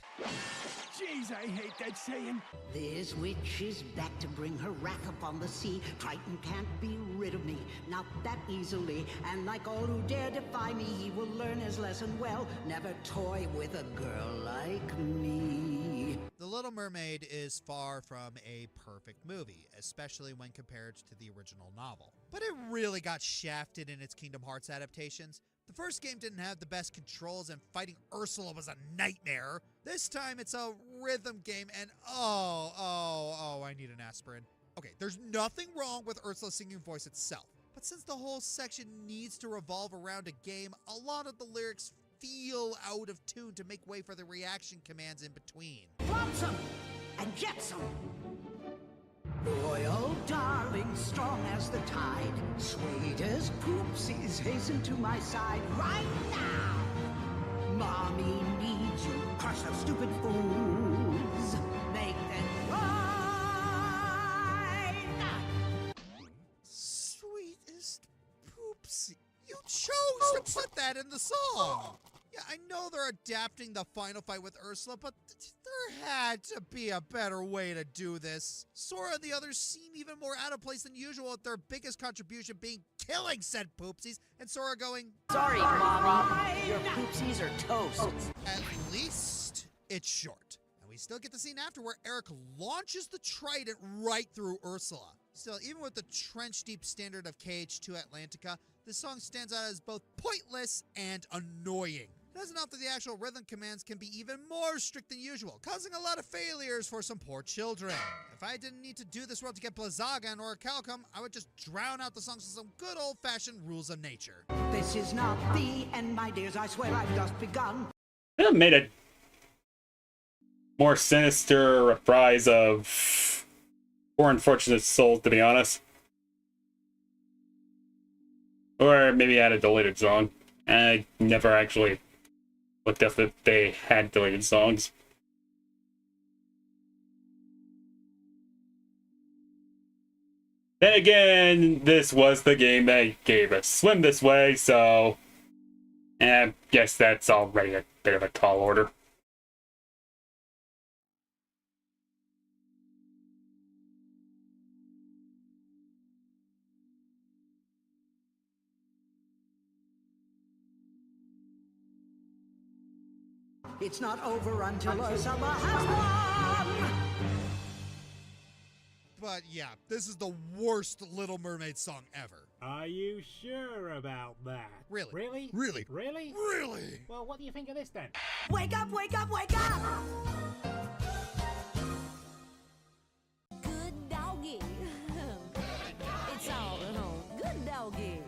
Jeez, I hate that saying. This witch is back to bring her wrath upon the sea. Triton can't be rid of me, not that easily. And like all who dare defy me, he will learn his lesson well. Never toy with a girl like me. The Little Mermaid is far from a perfect movie, especially when compared to the original novel. But it really got shafted in its Kingdom Hearts adaptations. The first game didn't have the best controls and fighting Ursula was a nightmare. This time it's a rhythm game and I need an aspirin. Okay, there's nothing wrong with Ursula's singing voice itself, but since the whole section needs to revolve around a game, a lot of the lyrics feel out of tune to make way for the reaction commands in between. Flotsam and jetsam. Royal darling, strong as the tide, sweet as poopsies, hasten to my side right now. Mommy needs you, crush those stupid fools, make them ride. Sweetest poopsie. You chose to put that in the song. Yeah, I know they're adapting the final fight with Ursula, but there had to be a better way to do this. Sora and the others seem even more out of place than usual, with their biggest contribution being killing said poopsies, and Sora going, Sorry, Mommy, your poopsies are toast. At least it's short. And we still get the scene after where Eric launches the trident right through Ursula. Still, even with the trench-deep standard of KH2 Atlantica, this song stands out as both pointless and annoying. It doesn't help that the actual rhythm commands can be even more strict than usual, causing a lot of failures for some poor children. If I didn't need to do this world to get Blizzaga and Orichalcum, I would just drown out the songs with some good old-fashioned rules of nature. This is not the end, my dears, I swear I've just begun. They have made a more sinister reprise of Poor Unfortunate Souls, to be honest. Or maybe add a deleted song. I never actually looked up if they had deleted songs. Then again, this was the game that gave us Swim This Way, so I guess that's already a bit of a tall order. It's not over until Ursula has won. But yeah, this is the worst Little Mermaid song ever. Are you sure about that? Really? Really? Really? Really? Really? Well, what do you think of this then? Wake up, wake up, wake up! Good doggy. It's all at home. Good doggy.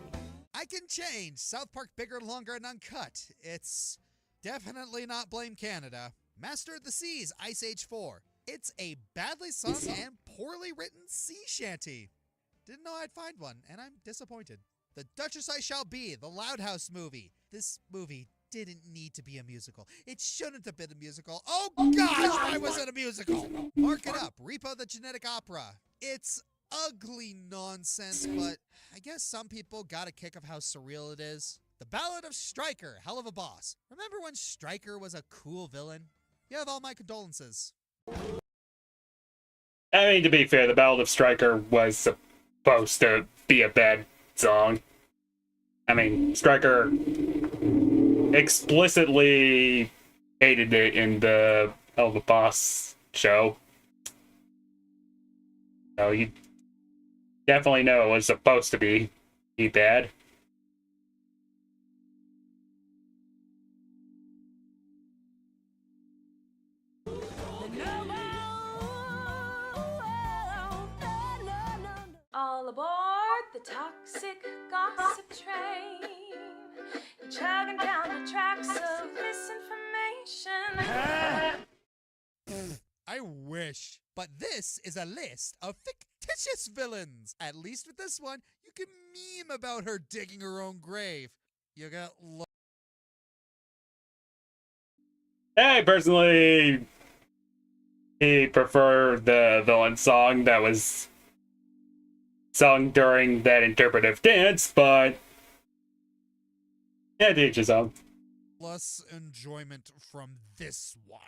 I Can Change, South Park Bigger, Longer, and Uncut. It's definitely not Blame Canada. Master of the Seas, Ice Age 4. It's a badly sung and poorly written sea shanty. Didn't know I'd find one, and I'm disappointed. The Duchess I Shall Be, the Loud House movie. This movie didn't need to be a musical. It shouldn't have been a musical. Oh gosh, why was it a musical? Mark it up, Repo the Genetic Opera. It's ugly nonsense, but I guess some people got a kick of how surreal it is. The Ballad of Stryker, hell of a boss. Remember when Stryker was a cool villain? You have all my condolences. I mean, to be fair, the Ballad of Stryker was supposed to be a bad song. I mean, Stryker explicitly hated it in the Hell of a Boss show. So you definitely know it was supposed to be bad. All aboard the toxic gossip train. You're chugging down the tracks of misinformation. I wish. But this is a list of fictitious villains. At least with this one, you can meme about her digging her own grave. You got I personally prefer the villain song that was sung during that interpretive dance, but yeah, to each his own. Plus enjoyment from this one.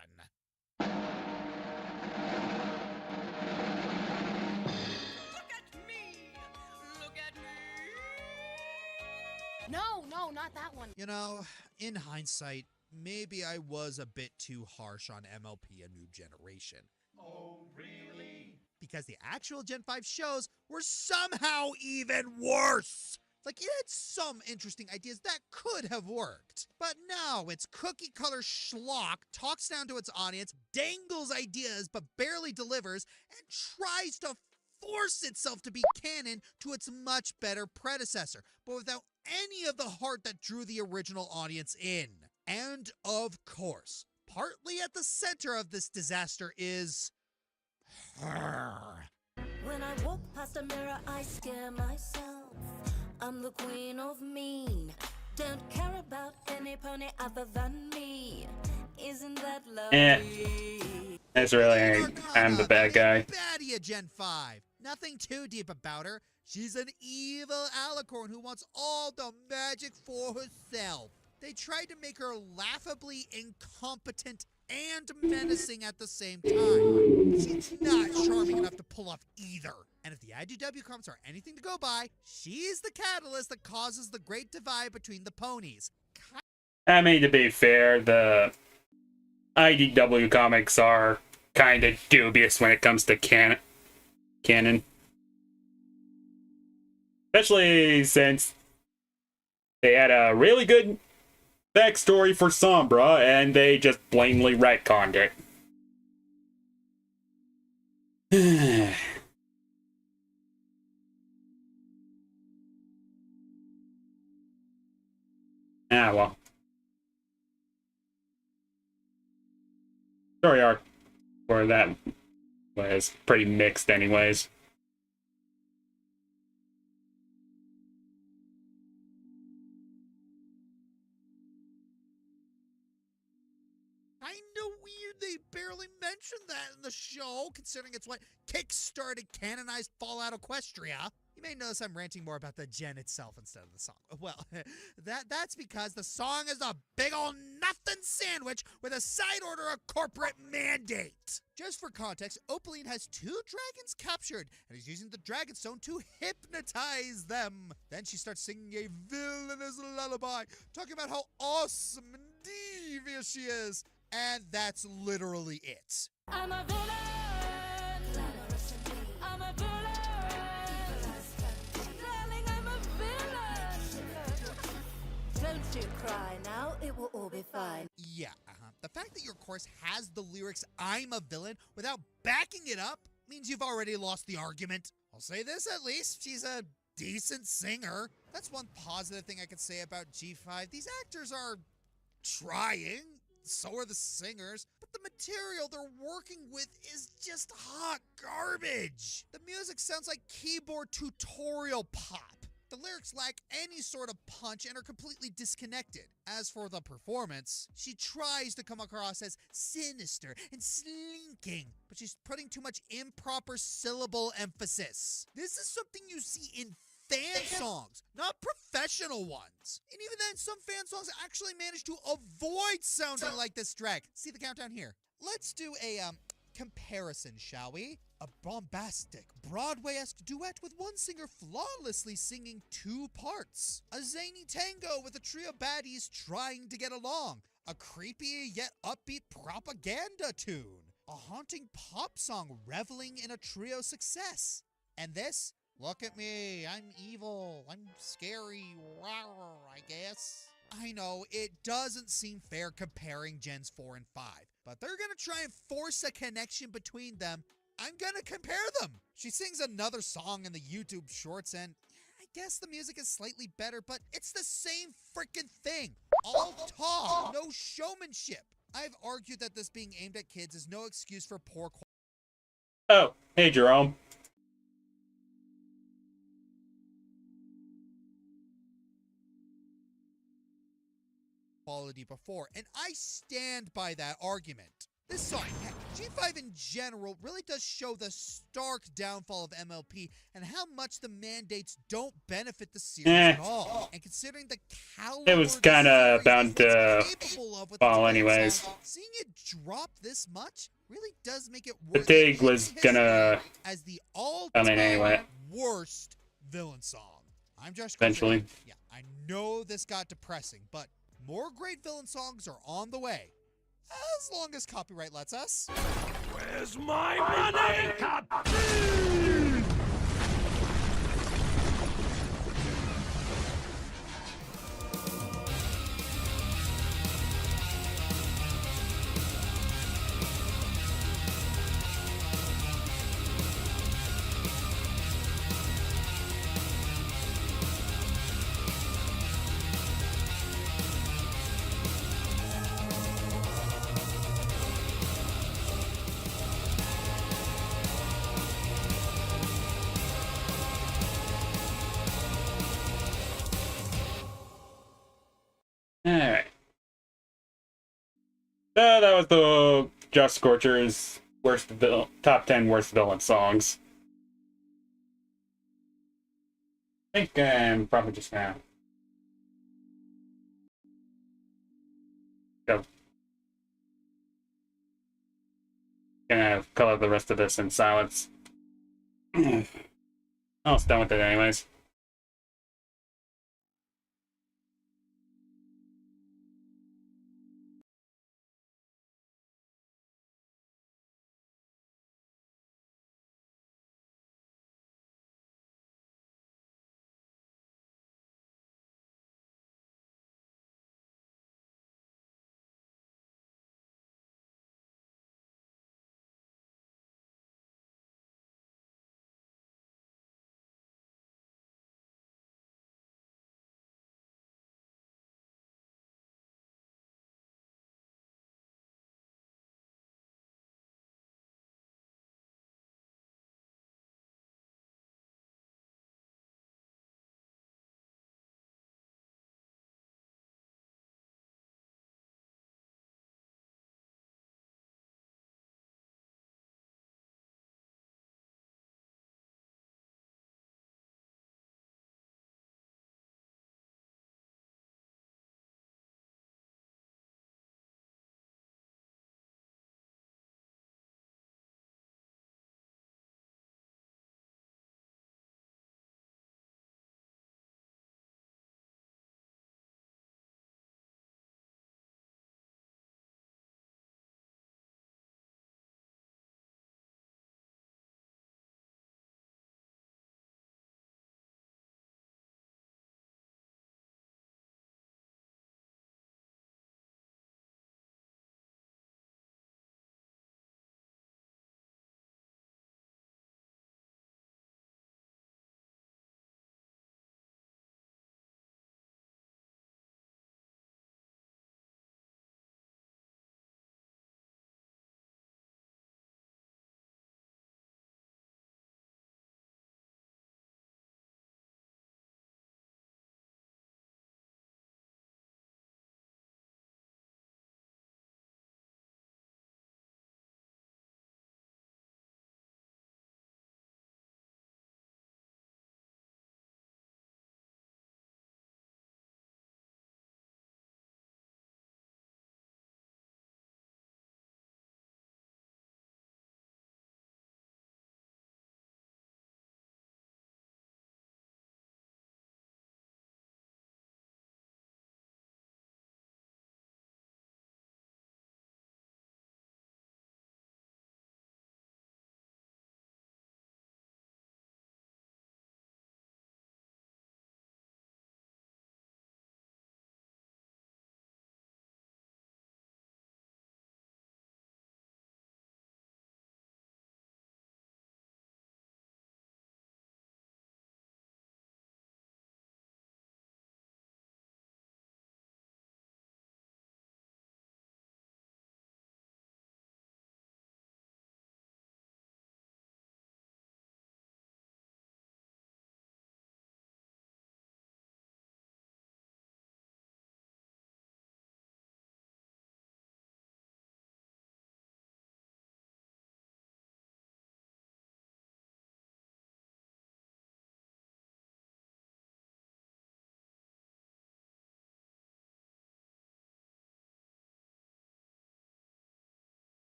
No, no, not that one. You know, in hindsight, maybe I was a bit too harsh on MLP A New Generation. Oh, really? Because the actual Gen 5 shows were somehow even worse. Like, it had some interesting ideas that could have worked. But no, it's cookie color schlock, talks down to its audience, dangles ideas but barely delivers, and tries to force itself to be canon to its much better predecessor, but without any of the heart that drew the original audience in. And of course, partly at the center of this disaster is her. When I walk past a mirror, I scare myself. I'm the queen of mean. Don't care about any pony other than me. Isn't that lovely? That's really, I'm the bad guy. Baddie of Gen 5. Nothing too deep about her. She's an evil alicorn who wants all the magic for herself. They tried to make her laughably incompetent and menacing at the same time. She's not charming enough to pull off either. And if the IDW comics are anything to go by, she's the catalyst that causes the great divide between the ponies. I mean, to be fair, the IDW comics are kind of dubious when it comes to canon. Especially since they had a really good backstory for Sombra, and they just blatantly retconned it. Ah, well. Story arc for that was pretty mixed anyways. Kinda weird they barely mentioned that in the show, considering it's what kick-started canonized Fallout Equestria. You may notice I'm ranting more about the gen itself instead of the song. Well, that's because the song is a big ol' nothing sandwich with a side order of corporate mandate. Just for context, Opaline has 2 dragons captured and is using the Dragonstone to hypnotize them. Then she starts singing a villainous lullaby, talking about how awesome and devious she is. And that's literally it. I'm a villain. I'm a villain. Darling, I'm a villain. Don't you cry now, it will all be fine. Yeah, The fact that your chorus has the lyrics "I'm a villain" without backing it up means you've already lost the argument. I'll say this at least, she's a decent singer. That's one positive thing I could say about G5. These actors are trying. So are the singers, but the material they're working with is just hot garbage. The music sounds like keyboard tutorial pop. The lyrics lack any sort of punch and are completely disconnected. As for the performance, she tries to come across as sinister and slinking, but she's putting too much improper syllable emphasis. This is something you see in fan songs, not professional ones. And even then, some fan songs actually manage to avoid sounding like this track. See the countdown here. Let's do a comparison, shall we? A bombastic, Broadway-esque duet with one singer flawlessly singing 2 parts. A zany tango with a trio of baddies trying to get along. A creepy yet upbeat propaganda tune. A haunting pop song reveling in a trio success. And this? Look at me, I'm evil, I'm scary, rawr, I guess. I know, it doesn't seem fair comparing Gens 4 and 5, but they're gonna try and force a connection between them. I'm gonna compare them. She sings another song in the YouTube shorts, and I guess the music is slightly better, but it's the same freaking thing. All talk, no showmanship. I've argued that this being aimed at kids is no excuse for poor quality. Oh, hey Jerome. quality before, and I stand by that argument. This song, heck, G5 in general, really does show the stark downfall of MLP and how much the mandates don't benefit the series at all. And considering the caliber It was kind of bound to fall anyways. seeing it drop this much really does make it The worthy Tig was of gonna history as the come in anyway. worst villain song. I'm Joshscorcher. Eventually. Yeah, I know this got depressing, but more great villain songs are on the way. As long as copyright lets us. Where's my money? Alright. So that was the Joshscorcher's top 10 worst villain songs. I think I'm probably just now. Go. Gonna color the rest of this in silence. Almost done with it anyways.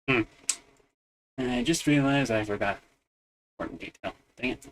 I just realized I forgot important detail. Dang it.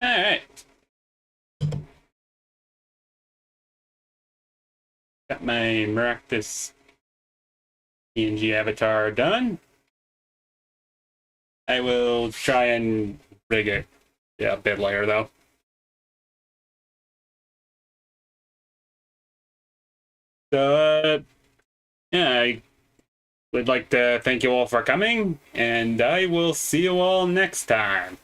Alright. Got my miraculous PNG Avatar done. I will try and rig it a bit later, though. So, yeah, I would like to thank you all for coming, and I will see you all next time.